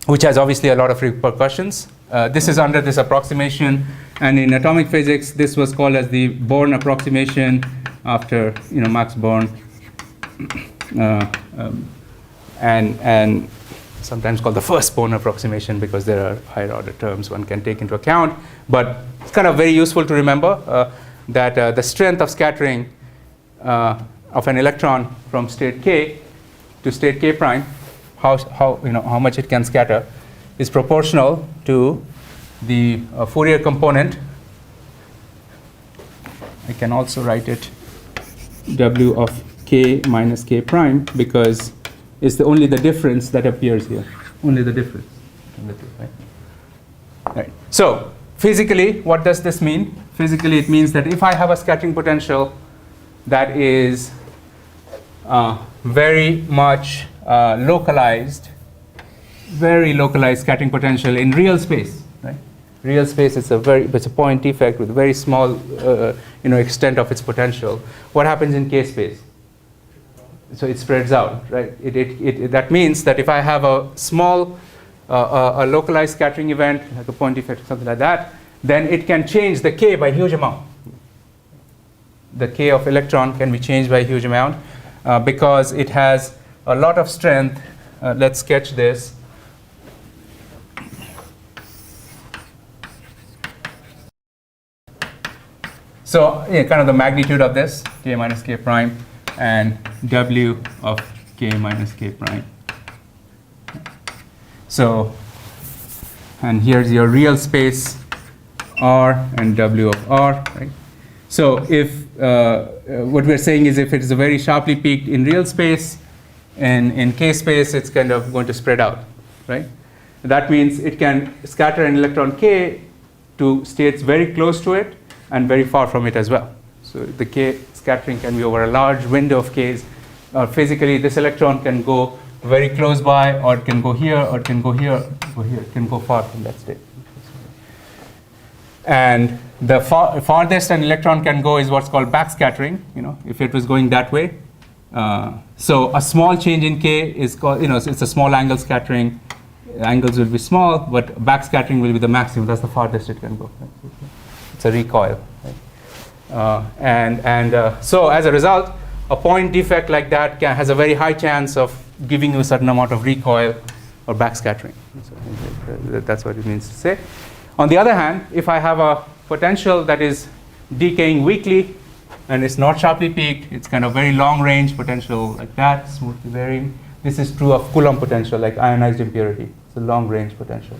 which has obviously a lot of repercussions. This is under this approximation, and in atomic physics, this was called as the Born approximation after Max Born, and sometimes called the first Born approximation because there are higher order terms one can take into account. But it's kind of very useful to remember that the strength of scattering of an electron from state k to state k prime, how much it can scatter, is proportional to the Fourier component. I can also write it W of k minus k prime, because it's only the difference that appears here. Only the difference between the two, right? Right. So physically, what does this mean? Physically, it means that if I have a scattering potential that is very much localized, very localized scattering potential in real space, right? Real space is it's a point defect with very small extent of its potential. What happens in k space? So it spreads out, right? That means that if I have a small a localized scattering event, like a point defect or something like that, then it can change the k by a huge amount. The k of electron can be changed by a huge amount because it has a lot of strength. Let's sketch this. So kind of the magnitude of this, k minus k prime, and W of k minus k prime. So, and here's your real space R and W of R, right? So if what we're saying is if it is a very sharply peaked in real space, and in K space, it's kind of going to spread out, right? That means it can scatter an electron K to states very close to it and very far from it as well. So the K scattering can be over a large window of Ks. Or physically, this electron can go very close by, or it can go here, or it can go here, go here. It can go far from that state. And the farthest an electron can go is what's called backscattering. You know, if it was going that way. So a small change in K is called, you know, it's a small angle scattering. Angles will be small, but backscattering will be the maximum. That's the farthest it can go. It's a recoil. Right? So as a result, a point defect like that has a very high chance of giving you a certain amount of recoil or backscattering. So that's what it means to say. On the other hand, if I have a potential that is decaying weakly and it's not sharply peaked, it's kind of very long range potential like that, smoothly varying. This is true of Coulomb potential, like ionized impurity. It's a long range potential.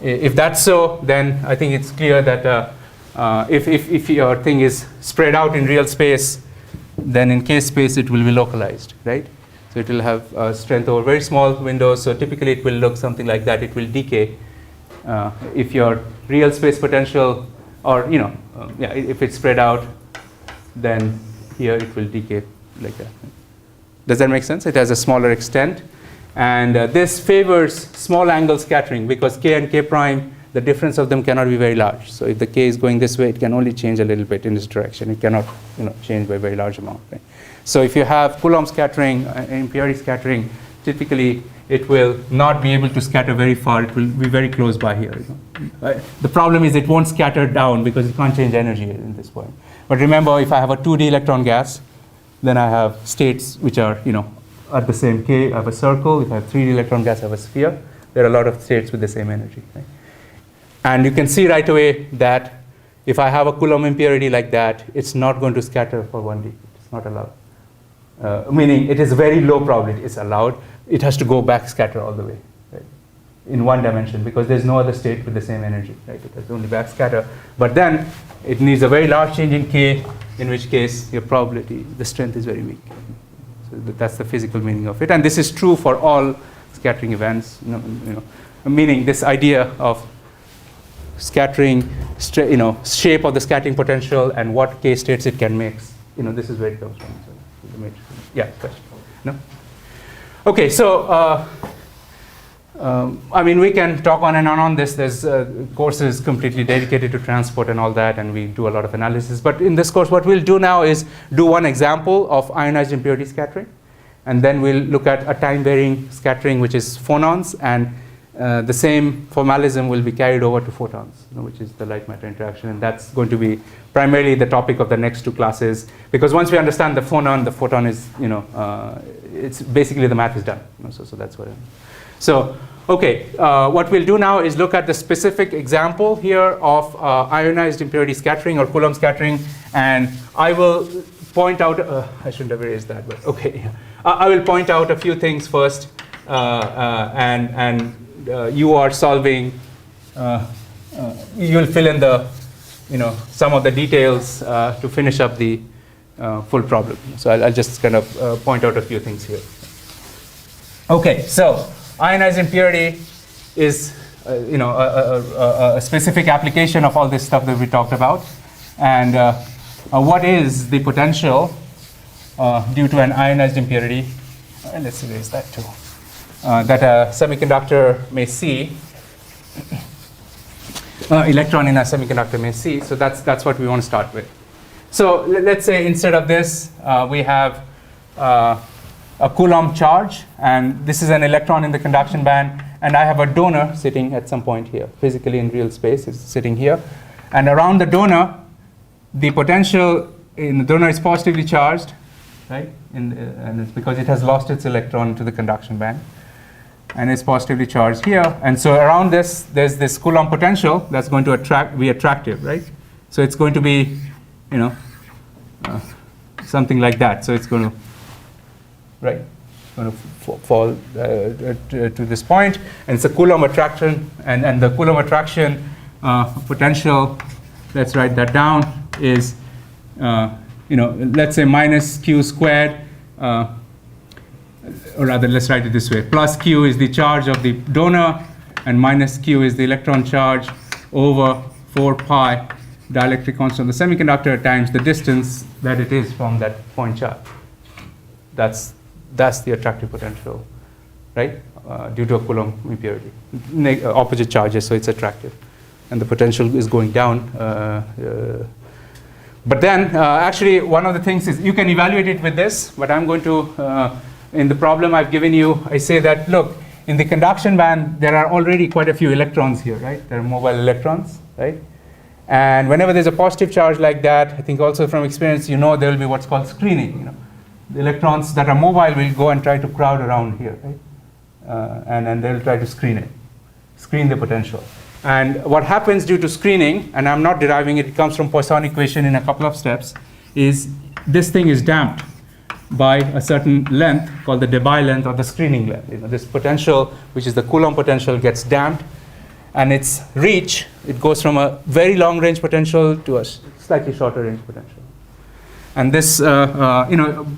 If that's so, then I think it's clear that if your thing is spread out in real space, then in K space it will be localized, right? So it will have strength over very small windows. So typically it will look something like that. It will decay. If your real space potential, or if it's spread out, then here it will decay like that. Does that make sense? It has a smaller extent, and this favors small angle scattering because K and K prime, the difference of them cannot be very large. So if the K is going this way, it can only change a little bit in this direction. It cannot, change by a very large amount. Right? So if you have Coulomb scattering, impurity scattering, typically it will not be able to scatter very far. It will be very close by here. The problem is it won't scatter down because it can't change energy in this point. But remember, if I have a 2D electron gas, then I have states which are, at the same K. I have a circle. If I have 3D electron gas, I have a sphere. There are a lot of states with the same energy. Right? And you can see right away that if I have a Coulomb impurity like that, it's not going to scatter for 1D. It's not allowed. Meaning it is very low probability. It's allowed. It has to go back scatter all the way, right? In one dimension, because there's no other state with the same energy. Right? It has only back scatter. But then it needs a very large change in K, in which case your probability, the strength is very weak. So that's the physical meaning of it. And this is true for all scattering events. Meaning this idea of scattering, shape of the scattering potential and what K states it can mix. This is where it comes from. So the matrix. Yeah, question. No? Okay, so we can talk on and on this. There's courses completely dedicated to transport and all that, and we do a lot of analysis. But in this course, what we'll do now is do one example of ionized impurity scattering, and then we'll look at a time-varying scattering, which is phonons, and the same formalism will be carried over to photons, which is the light-matter interaction, and that's going to be primarily the topic of the next two classes. Because once we understand the photon is, it's basically the math is done. So that's what. So, okay, what we'll do now is look at the specific example here of ionized impurity scattering or Coulomb scattering, and I will point out. I shouldn't have erased that, but okay. I will point out a few things first, and you are solving. You will fill in the, some of the details to finish up the full problem. So I'll just kind of point out a few things here. Okay, so ionized impurity is, a specific application of all this stuff that we talked about. And what is the potential due to an ionized impurity? Let's erase that too. That a semiconductor may see, electron in a semiconductor may see. So that's what we want to start with. So let's say instead of this, we have a Coulomb charge, and this is an electron in the conduction band, and I have a donor sitting at some point here, physically in real space, it's sitting here. And around the donor, the potential in the donor is positively charged, right? And it's because it has lost its electron to the conduction band. And it's positively charged here. And so around this, there's this Coulomb potential that's going to be attractive, right? So it's going to be, something like that. So it's going to, right, going to fall to this point. And it's a Coulomb attraction. And the Coulomb attraction potential, let's write that down, is, let's say minus q squared, or rather, let's write it this way. Plus q is the charge of the donor, and minus q is the electron charge over 4 pi dielectric constant of the semiconductor times the distance that it is from that point charge. That's the attractive potential, right? Due to a Coulomb impurity. Opposite charges, so it's attractive. And the potential is going down. But then, actually, one of the things is you can evaluate it with this, but I'm going to, in the problem I've given you, I say that, look, in the conduction band, there are already quite a few electrons here, right? There are mobile electrons, right? And whenever there's a positive charge like that, I think also from experience, there will be what's called screening. The electrons that are mobile will go and try to crowd around here, right? And then they'll try to screen the potential. And what happens due to screening, and I'm not deriving it, it comes from Poisson equation in a couple of steps, is this thing is damped by a certain length called the Debye length or the screening length. This potential, which is the Coulomb potential, gets damped, and its reach, it goes from a very long range potential to a slightly shorter range potential. And this,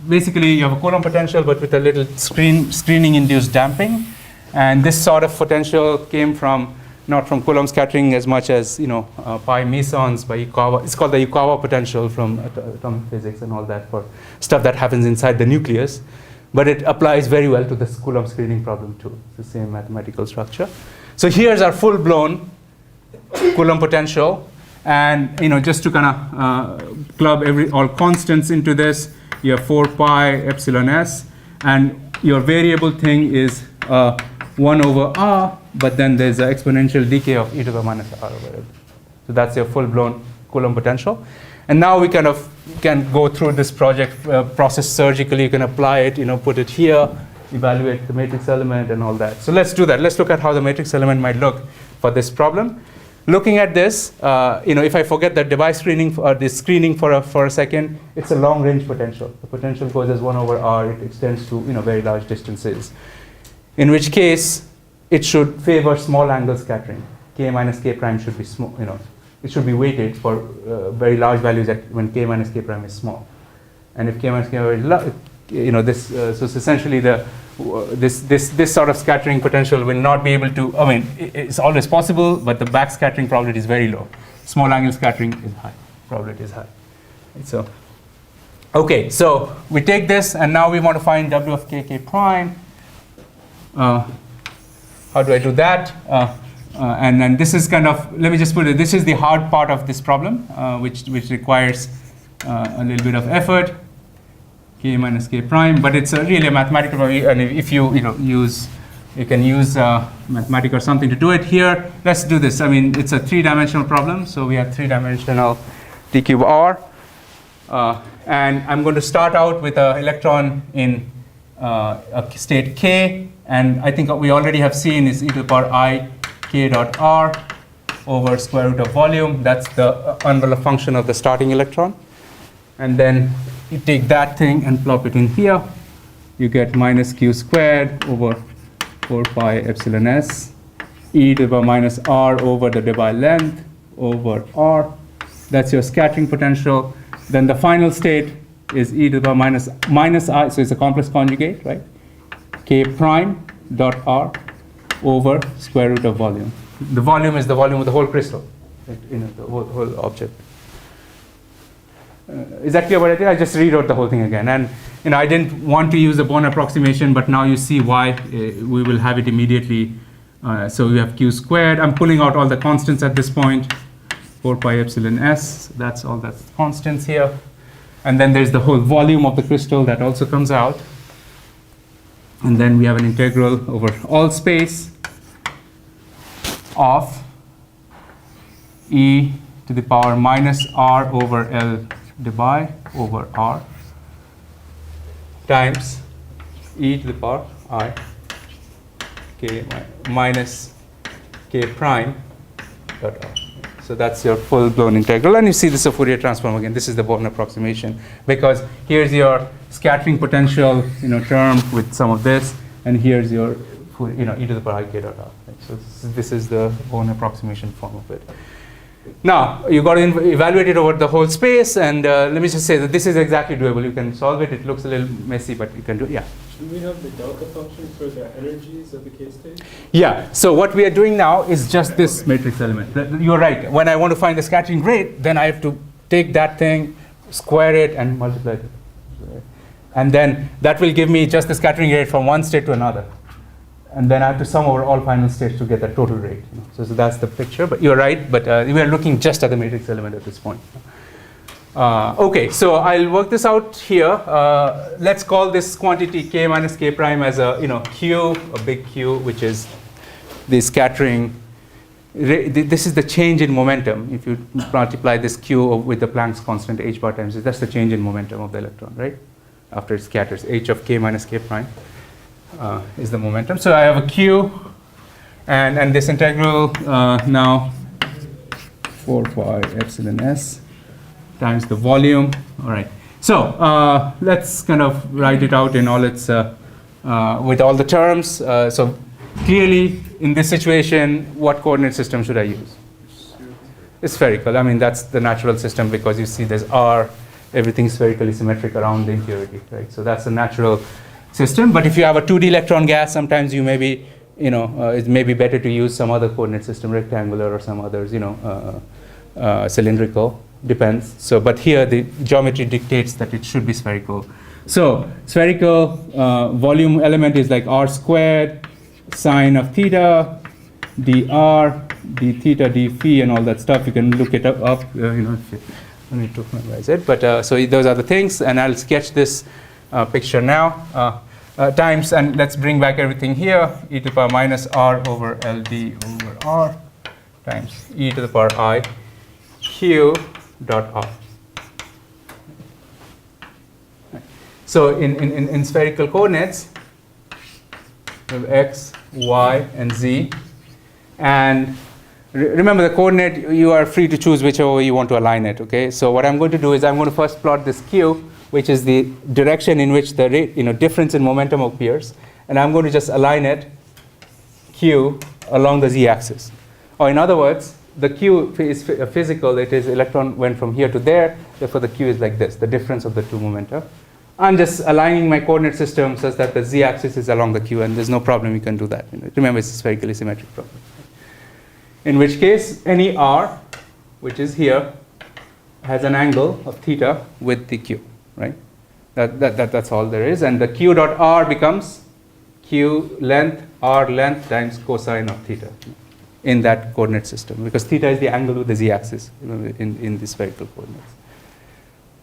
basically you have a Coulomb potential, but with a little screening-induced damping. And this sort of potential came from, not from Coulomb scattering as much as, pi mesons by Yukawa. It's called the Yukawa potential from atomic physics and all that for stuff that happens inside the nucleus. But it applies very well to this Coulomb screening problem too. It's the same mathematical structure. So here's our full-blown Coulomb potential. And just to kind of club all constants into this, you have 4 pi epsilon s, and your variable thing is 1 over r, but then there's an exponential decay of e to the minus r over it. So that's your full-blown Coulomb potential. And now we kind of can go through this process surgically. You can apply it, put it here, evaluate the matrix element and all that. So let's do that. Let's look at how the matrix element might look for this problem. Looking at this, if I forget that Debye screening or this screening for a second, it's a long-range potential. The potential goes as 1 over r. It extends to very large distances. In which case, it should favor small angle scattering. K minus k prime should be small. It should be weighted for very large values when k minus k prime is small. And if k minus k prime is large, so it's essentially this sort of scattering potential will not be able to, it's always possible, but the back scattering probability is very low. Small angle scattering is high, probability is high. So, okay, so we take this, and now we want to find W of k prime. How do I do that? And then this is kind of, let me just put it, this is the hard part of this problem, which requires a little bit of effort. K minus k prime, but it's really a mathematical, and if you can use mathematics or something to do it here. Let's do this. It's a 3-dimensional problem, so we have 3-dimensional d cube r, and I'm going to start out with an electron in a state k, and I think what we already have seen is e to the power I k dot r over square root of volume. That's the envelope function of the starting electron, and then you take that thing and plop it in here. You get minus q squared over 4 pi epsilon s e to the power minus r over the Debye length over r. That's your scattering potential. Then the final state is e to the power minus I, so it's a complex conjugate, right? K prime dot r over square root of volume. The volume is the volume of the whole crystal, the whole object. Is that clear what I did? I just rewrote the whole thing again. And I didn't want to use the Born approximation, but now you see why we will have it immediately. So we have q squared. I'm pulling out all the constants at this point. 4 pi epsilon s. That's all that's constants here. And then there's the whole volume of the crystal that also comes out. And then we have an integral over all space of e to the power minus r over L Debye over r times e to the power I k minus k prime dot r. So that's your full-blown integral. And you see this is a Fourier transform again. This is the Born approximation, because here's your scattering potential term with some of this, and here's your e to the power I k dot r. Right? So this is the own approximation form of it. Now, you've got to evaluate it over the whole space, and let me just say that this is exactly doable. You can solve it. It looks a little messy, but you can do it. Yeah? Should we have the delta function for the energies of the K state? Yeah, so what we are doing now is just this matrix element. You're right. When I want to find the scattering rate, then I have to take that thing, square it, and multiply it. And then that will give me just the scattering rate from one state to another. And then I have to sum over all final states to get the total rate. So that's the picture. But you're right, but we are looking just at the matrix element at this point. Okay, so I'll work this out here. Let's call this quantity k minus k prime as a q, a big Q, which is the scattering. This is the change in momentum. If you multiply this q with the Planck's constant h bar times, that's the change in momentum of the electron, right? After it scatters, h of k minus k prime is the momentum. So I have a q, and this integral now 4 pi epsilon s times the volume. All right. So let's kind of write it out in all its with all the terms. So clearly, in this situation, what coordinate system should I use? It's spherical. I mean, that's the natural system because you see there's r, everything's spherically symmetric around the impurity, right? So that's a natural system. But if you have a 2D electron gas, sometimes you may be, it may be better to use some other coordinate system, rectangular or some others, cylindrical, depends. So, but here the geometry dictates that it should be spherical. So spherical volume element is like r squared sine of theta, dr, d theta, d phi, and all that stuff. You can look it up, if you don't need to memorize it. But so those are the things, and I'll sketch this picture now. Times, and let's bring back everything here, e to the power minus r over ld over r times e to the power I q dot r. So in spherical coordinates, we have x, y, and z. And remember the coordinate, you are free to choose whichever way you want to align it. Okay. So what I'm going to do is I'm going to first plot this q, which is the direction in which the rate, difference in momentum appears, and I'm going to just align it q along the z-axis. Or in other words, the q is physical. It is electron went from here to there. Therefore, the q is like this, the difference of the two momenta. I'm just aligning my coordinate system such that the z-axis is along the q, and there's no problem. You can do that. Remember, it's a spherically symmetric problem. In which case, any r, which is here, has an angle of theta with the q. Right? That's all there is. And the q dot r becomes q length, r length times cosine of theta in that coordinate system, because theta is the angle with the z-axis in the spherical coordinates.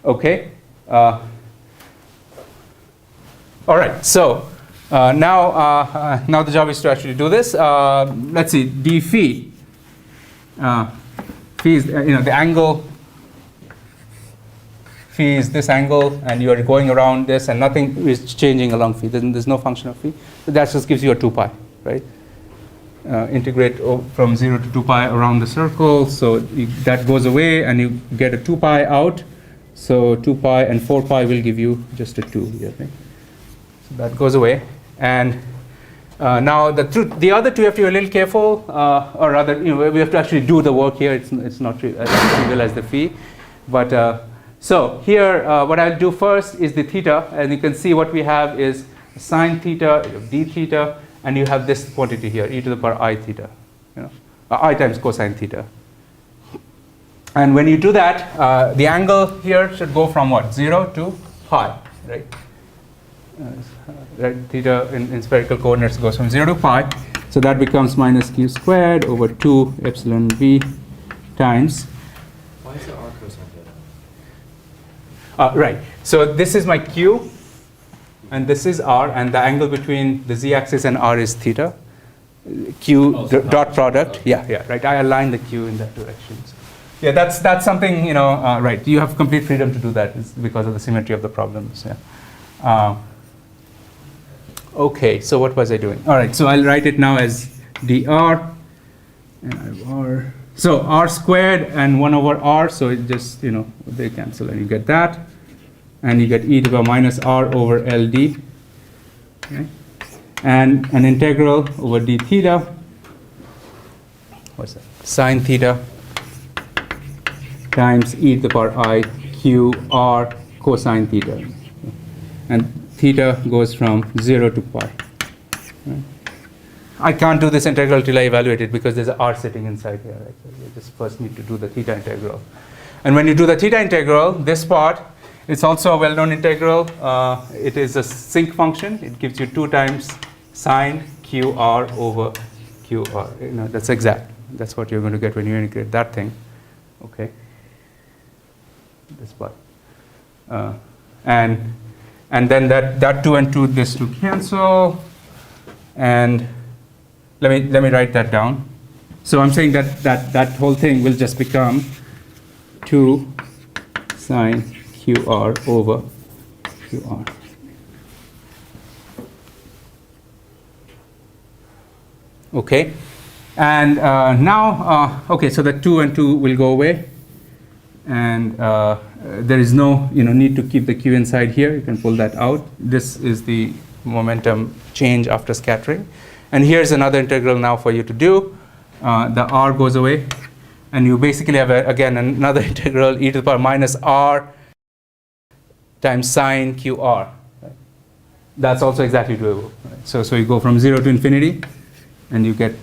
Okay. All right. So now the job is to actually do this. Let's see. D phi. Phi is the angle. Phi is this angle, and you are going around this, and nothing is changing along phi. There's no function of phi. So that just gives you a 2 pi, right? Integrate from 0 to 2 pi around the circle. So that goes away, and you get a 2 pi out. So 2 pi and 4 pi will give you just a 2 here. Right? So that goes away. And now the other two, you have to be a little careful, or rather, we have to actually do the work here. It's not as trivial as the phi, but. So here, what I'll do first is the theta, and you can see what we have is sine theta, d theta, and you have this quantity here, e to the power I theta, I times cosine theta. And when you do that, the angle here should go from what? 0 to pi, right? Theta in spherical coordinates goes from 0 to pi, so that becomes minus q squared over 2 epsilon v times. Why is the r cosine theta? Right. So this is my q, and this is r, and the angle between the z-axis and r is theta. Q dot product. Okay. Yeah, right. I align the q in that direction. So, yeah, that's something right. You have complete freedom to do that because of the symmetry of the problems. Yeah. Okay. So what was I doing? All right. So I'll write it now as dr, and I have r. So r squared and 1 over r, so it just, they cancel, and you get that. And you get e to the power minus r over ld. Okay. and an integral over d theta, what's that, sine theta times e to the power I q r cosine theta. And theta goes from 0 to pi. Right? I can't do this integral till I evaluate it because there's an r sitting inside here. Right? So you just first need to do the theta integral. And when you do the theta integral, this part, it's also a well-known integral. It is a sinc function. It gives you 2 times sine qr over qr. You know, that's exact. That's what you're going to get when you integrate that thing. Okay. This part. And then that 2 and 2, this 2 cancel. And let me write that down. So I'm saying that whole thing will just become 2 sine qr over qr. Okay, and now, okay, so the 2 and 2 will go away, and there is no need to keep the q inside here. You can pull that out. This is the momentum change after scattering. And here's another integral now for you to do. The r goes away, and you basically have, again, another integral e to the power minus r times sine qr. Right? That's also exactly doable. Right? So you go from 0 to infinity, and you get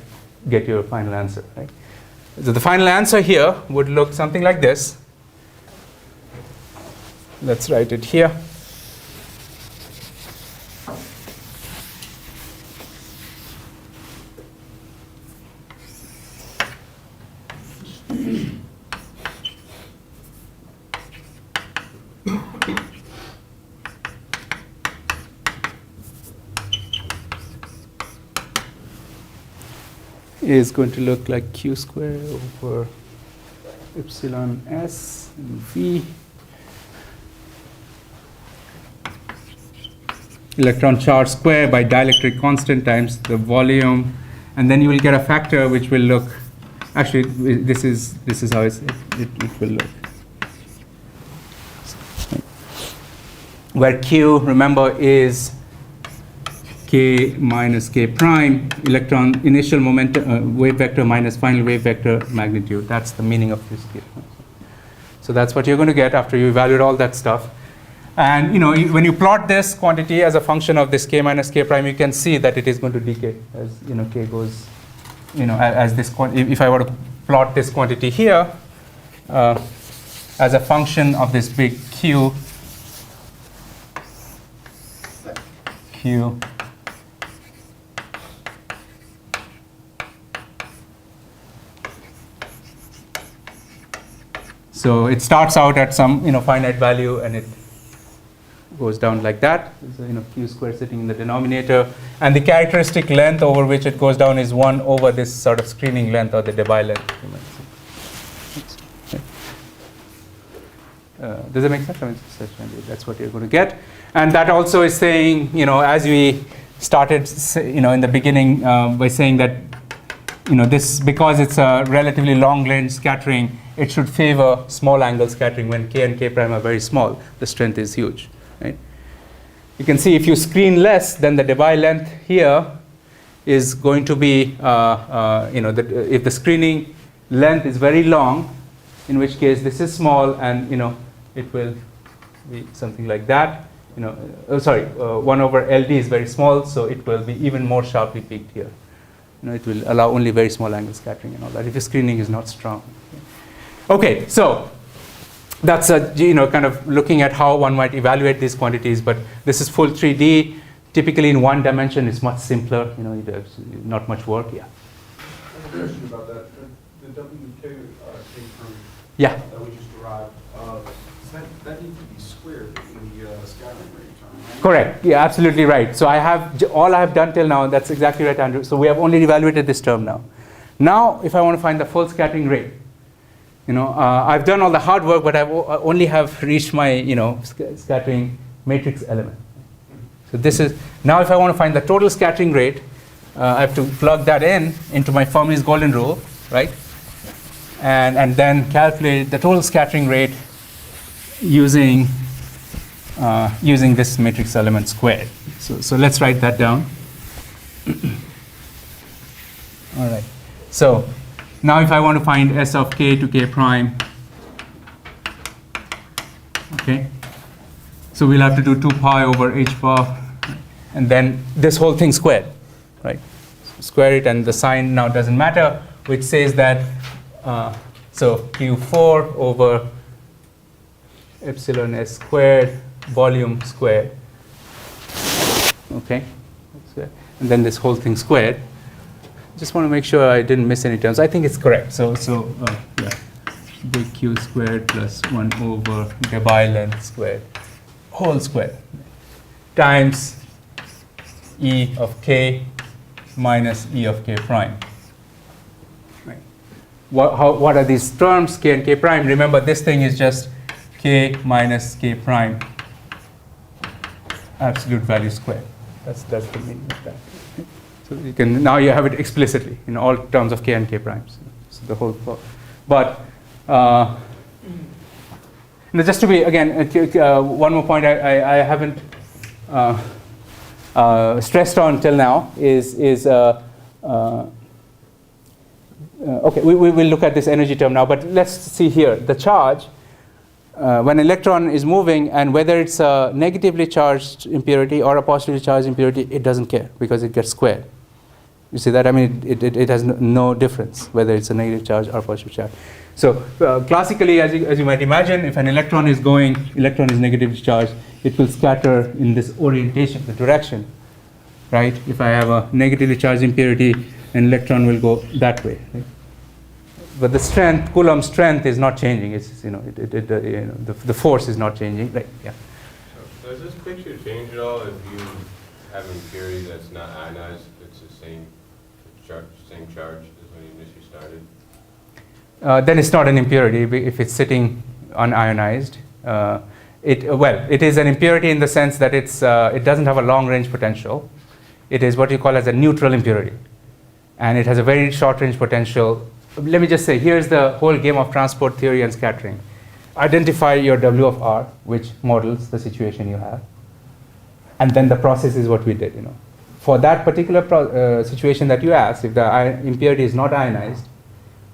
your final answer. Right? So the final answer here would look something like this. Let's write it here. Is going to look like q squared over epsilon s and v. Electron charge square by dielectric constant times the volume, and then you will get a factor which will look, actually this is how it will look. Where q, remember, is k minus k prime, electron initial momentum wave vector minus final wave vector magnitude. That's the meaning of this k. So that's what you're going to get after you evaluate all that stuff. And when you plot this quantity as a function of this k minus k prime, you can see that it is going to decay as k goes, as this if I were to plot this quantity here as a function of this big q So it starts out at some finite value, and it goes down like that. So, q squared sitting in the denominator, and the characteristic length over which it goes down is 1 over this sort of screening length or the Debye length. Does that make sense? I mean, that's what you're going to get, and that also is saying, as we started, in the beginning by saying that, this, because it's a relatively long range scattering, it should favor small angle scattering. When k and k prime are very small, the strength is huge. Right? You can see if you screen less, then the Debye length here is going to be, if the screening length is very long, in which case this is small, and it will be something like that. 1 over LD is very small, so it will be even more sharply peaked here. It will allow only very small angle scattering and all that if the screening is not strong. Okay, so that's kind of looking at how one might evaluate these quantities, but this is full 3D. Typically in 1 dimension, it's much simpler. There's not much work. Yeah. I have a question about that. The WK came from Yeah. that we just derived. That needs to be squared in the scattering rate term, right? Correct. Yeah, absolutely right. So all I have done till now. That's exactly right, Andrew. So we have only evaluated this term now. Now, if I want to find the full scattering rate, I've done all the hard work, but I only have reached my, scattering matrix element. So this is, now if I want to find the total scattering rate, I have to plug that into my Fermi's golden rule, right? And then calculate the total scattering rate using this matrix element squared. So let's write that down. All right. So now if I want to find S of k to k prime, okay, so we'll have to do 2 pi over h bar, and then this whole thing squared, right? Square it, and the sign now doesn't matter, which says that, so Q4 over epsilon s squared volume squared, okay, and then this whole thing squared. Just want to make sure I didn't miss any terms. I think it's correct. So yeah, big Q squared plus 1 over Debye length squared, whole square, times E of k minus E of k prime. Right. What are these terms, k and k prime? Remember, this thing is just k minus k prime absolute value squared. That's the meaning of that. So you can, now you have it explicitly in all terms of k and k primes. So the whole, but just to be, again, one more point I haven't stressed on till now is okay, we will look at this energy term now, but let's see here. The charge, when an electron is moving, and whether it's a negatively charged impurity or a positively charged impurity, it doesn't care because it gets squared. You see that? I mean, it has no difference whether it's a negative charge or positive charge. So classically, as you might imagine, if an electron is negatively charged, it will scatter in this orientation, the direction, right? If I have a negatively charged impurity, an electron will go that way. Right? But the strength, Coulomb strength, is not changing. It's the force is not changing. Right? Yeah. So does this picture change at all if you have an impurity that's not ionized? It's the same charge as when you initially started. Then it's not an impurity if it's sitting unionized. It is an impurity in the sense that it doesn't have a long range potential. It is what you call as a neutral impurity, and it has a very short range potential. Let me just say, here's the whole game of transport theory and scattering. Identify your W of R, which models the situation you have, and then the process is what we did. For that particular situation that you asked, if the impurity is not ionized,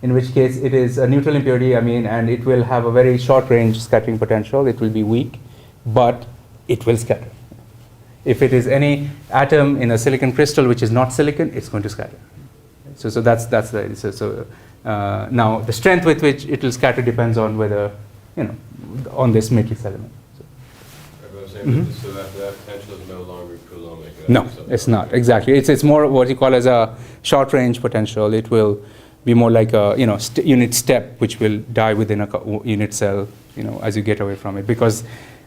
in which case it is a neutral impurity, and it will have a very short range scattering potential. It will be weak, but it will scatter. If it is any atom in a silicon crystal which is not silicon, it's going to scatter. So that's the now the strength with which it will scatter depends on whether on this matrix element. So that potential is no longer Coulombic. No, it's not exactly. It's more what you call as a short range potential. It will be more like a unit step, which will die within a unit cell, as you get away from it, because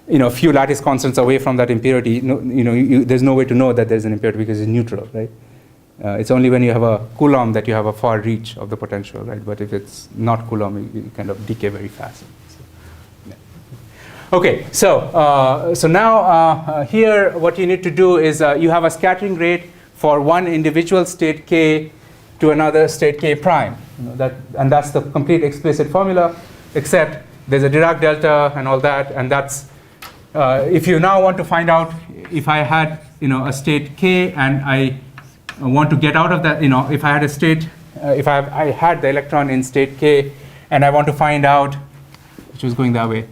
a few lattice constants away from that impurity, there's no way to know that there's an impurity because it's neutral, right? It's only when you have a Coulomb that you have a far reach of the potential, right? But if it's not Coulomb, you kind of decay very fast. Okay, so now here what you need to do is you have a scattering rate for one individual state k to another state k prime. And that's the complete explicit formula, except there's a Dirac delta and all that, and that's if you now want to find out if I had a state k and I want to get out of that, if I had a state, if I had the electron in state k and I want to find out, which was going that way,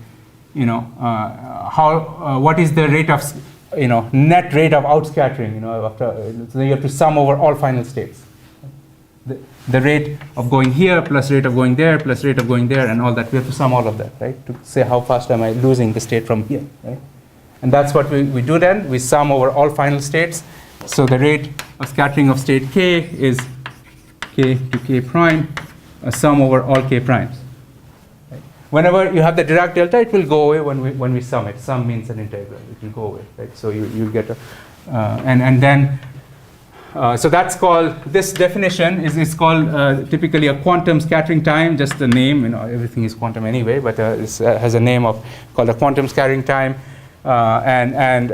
what is the rate of net rate of outscattering, after, so you have to sum over all final states. The rate of going here plus rate of going there plus rate of going there and all that, we have to sum all of that, right, to say how fast am I losing the state from here, right? And that's what we do then. We sum over all final states. So the rate of scattering of state k is k to k prime, a sum over all k primes. Right? Whenever you have the Dirac delta, it will go away when we sum it. Sum means an integral. It will go away, right? So you'll get a, and then, so that's called, this definition is called typically a quantum scattering time, just the name, everything is quantum anyway, but it has a name called a quantum scattering time. And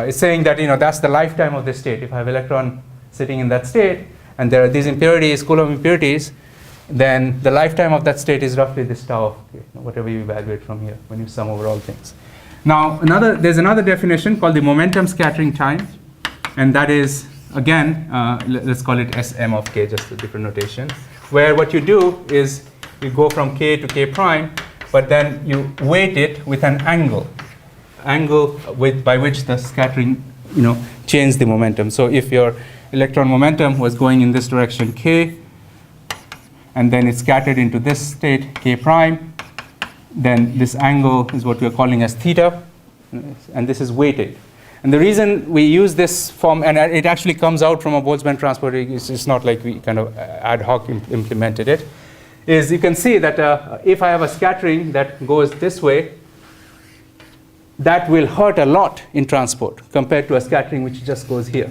it's saying that that's the lifetime of the state. If I have electron sitting in that state and there are these impurities, Coulomb impurities, then the lifetime of that state is roughly this tau of k, whatever you evaluate from here when you sum over all things. Now there's another definition called the momentum scattering time, and that is again, let's call it Sm of k, just a different notation, where what you do is you go from k to k prime, but then you weight it with an angle by which the scattering, change the momentum. So if your electron momentum was going in this direction k, and then it's scattered into this state k prime, then this angle is what we're calling as theta, and this is weighted. And the reason we use this form, and it actually comes out from a Boltzmann transport, it's not like we kind of ad hoc implemented it, is you can see that if I have a scattering that goes this way, that will hurt a lot in transport compared to a scattering which just goes here,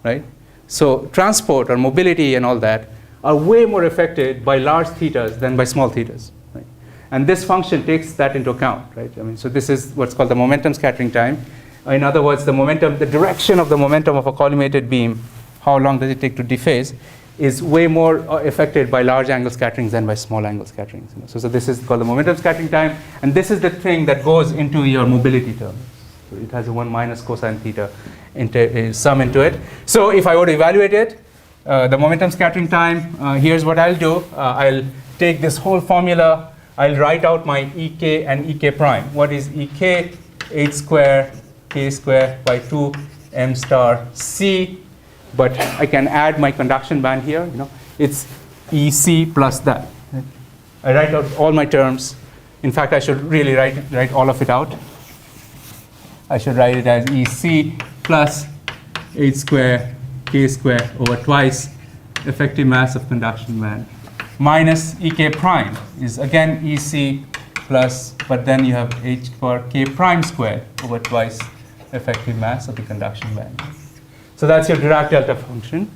right? So transport or mobility and all that are way more affected by large thetas than by small thetas, right? And this function takes that into account, right? I mean, so this is what's called the momentum scattering time. In other words, the momentum, the direction of the momentum of a collimated beam, how long does it take to dephase, is way more affected by large angle scatterings than by small angle scatterings. So this is called the momentum scattering time, and this is the thing that goes into your mobility term. So it has a 1 minus cosine theta sum into it. So if I were to evaluate it, the momentum scattering time, here's what I'll do. I'll take this whole formula, I'll write out my Ek and Ek prime. What is Ek? H square k square by 2 m star c. But I can add my conduction band here. It's EC plus that. I write out all my terms. In fact, I should really write all of it out. I should write it as EC plus H square k square over twice effective mass of conduction band minus Ek prime is again EC plus, but then you have H for k prime square over twice effective mass of the conduction band. So that's your Dirac delta function.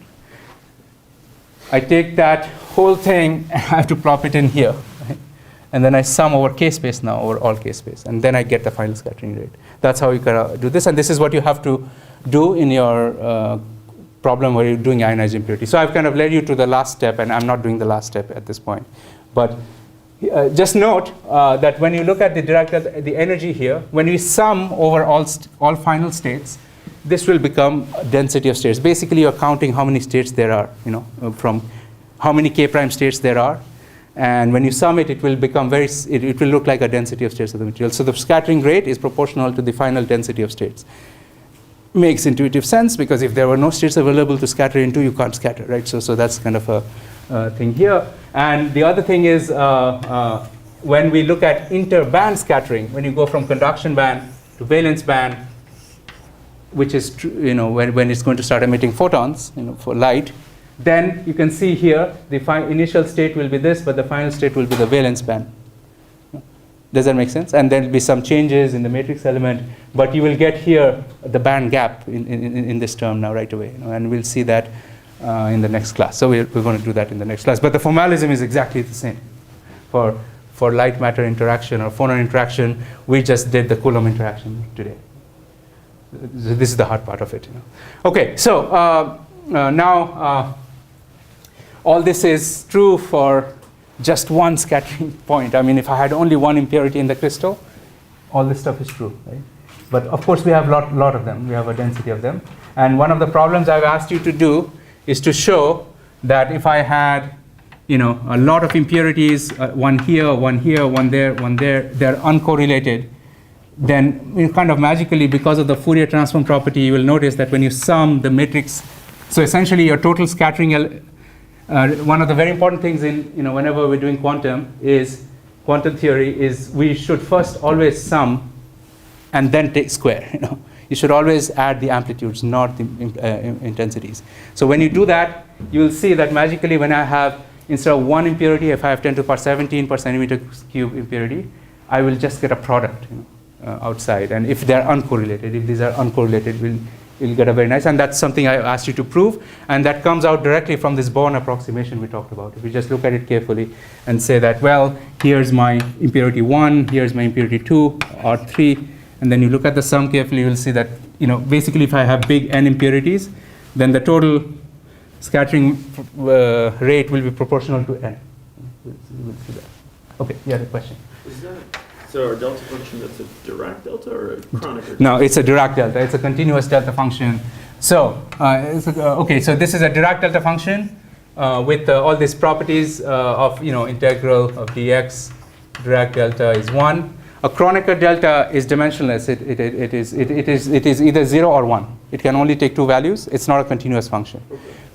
I take that whole thing and I have to plop it in here. Right? And then I sum over k space now, over all k space. And then I get the final scattering rate. That's how you can do this. And this is what you have to do in your problem where you're doing ionized impurity. So I've kind of led you to the last step, and I'm not doing the last step at this point. But just note that when you look at the Dirac delta, the energy here, when we sum over all final states, this will become density of states. Basically, you're counting how many states there are, from how many k prime states there are. And when you sum it, it will become it will look like a density of states of the material. So the scattering rate is proportional to the final density of states. Makes intuitive sense, because if there were no states available to scatter into, you can't scatter, right? So that's kind of a thing here. And the other thing is when we look at interband scattering, when you go from conduction band to valence band, which is when it's going to start emitting photons, for light, then you can see here the initial state will be this, but the final state will be the valence band. Does that make sense? And there will be some changes in the matrix element, but you will get here the band gap in this term now right away, and we'll see that in the next class. So we're going to do that in the next class. But the formalism is exactly the same. For light matter interaction or phonon interaction, we just did the Coulomb interaction today. This is the hard part of it. Okay, so now all this is true for just one scattering point. I mean, if I had only one impurity in the crystal, all this stuff is true, right? But of course, we have a lot of them. We have a density of them. And one of the problems I've asked you to do is to show that if I had, a lot of impurities, one here, one there, they're uncorrelated, then kind of magically, because of the Fourier transform property, you will notice that when you sum the matrix, so essentially your total scattering, one of the very important things in, whenever we're doing quantum theory is we should first always sum and then take square. You should always add the amplitudes, not the intensities. So when you do that, you will see that magically when I have, instead of one impurity, if I have 10 to the power 17 per centimeter cube impurity, I will just get a product outside. And if they're uncorrelated, if these are uncorrelated, we'll get a very nice, and that's something I asked you to prove, and that comes out directly from this Born approximation we talked about. If you just look at it carefully and say that, well, here's my impurity 1, here's my impurity 2, or 3, and then you look at the sum carefully, you'll see that, basically if I have big n impurities, then the total scattering rate will be proportional to n. We'll see that. Okay, you had a question. Is that so? Our delta function, that's a Dirac delta or a Kronecker delta? No, it's a Dirac delta. It's a continuous delta function So, okay, so this is a Dirac delta function with all these properties of, integral of dx. Dirac delta is 1. A Kronecker delta is dimensionless. It is either 0 or 1. It can only take two values. It's not a continuous function.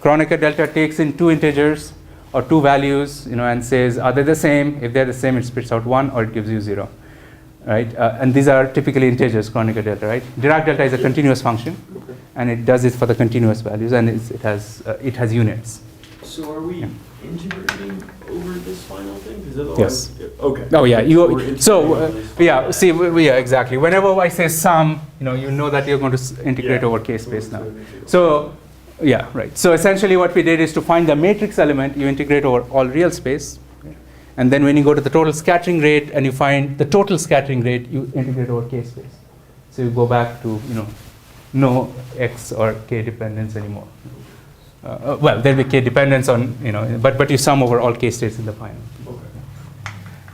Kronecker delta takes in two integers or two values, and says, are they the same? If they're the same, it spits out 1 or it gives you 0. Right? And these are typically integers, Kronecker delta, right? Dirac delta is a continuous function, and it does it for the continuous values, and it has units. So are we integrating over this final thing? 'Cause Yes. otherwise, okay. Oh yeah, We're so integrating yeah. this See, yeah, exactly. Whenever I say sum, you know that you're going to integrate Yeah. over k space now. So yeah, right. So essentially, what we did is to find the matrix element, you integrate over all real space, and then when you go to the total scattering rate and you find the total scattering rate, you integrate over k space. So you go back to no x or k dependence anymore. Well, there'll be k dependence on but you sum over all k states in the final.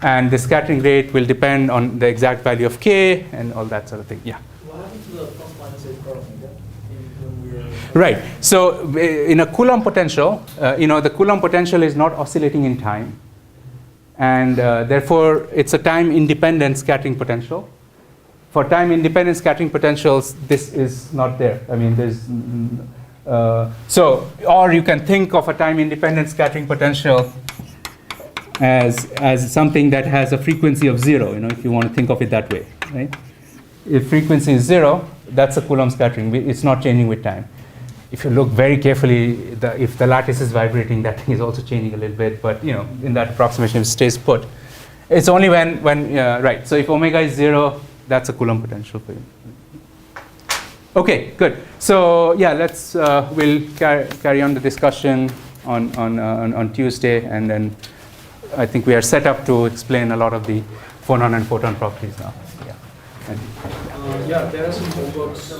And the scattering rate will depend on the exact value of k and all that sort of thing. Yeah. What happened to the plus minus 8 curve? When we were Right. So in a Coulomb potential, the Coulomb potential is not oscillating in time, and therefore it's a time-independent scattering potential. For time-independent scattering potentials, this is not there. I mean, there's or you can think of a time-independent scattering potential as something that has a frequency of 0. If you want to think of it that way, right? If frequency is 0, that's a Coulomb scattering. It's not changing with time. If you look very carefully, if the lattice is vibrating, that thing is also changing a little bit. But in that approximation, it stays put. It's only when right. So if omega is 0, that's a Coulomb potential for you. Okay, good. So yeah, we'll carry on the discussion on Tuesday, and then I think we are set up to explain a lot of the phonon and photon properties now. Yeah. yeah, there are some homeworks.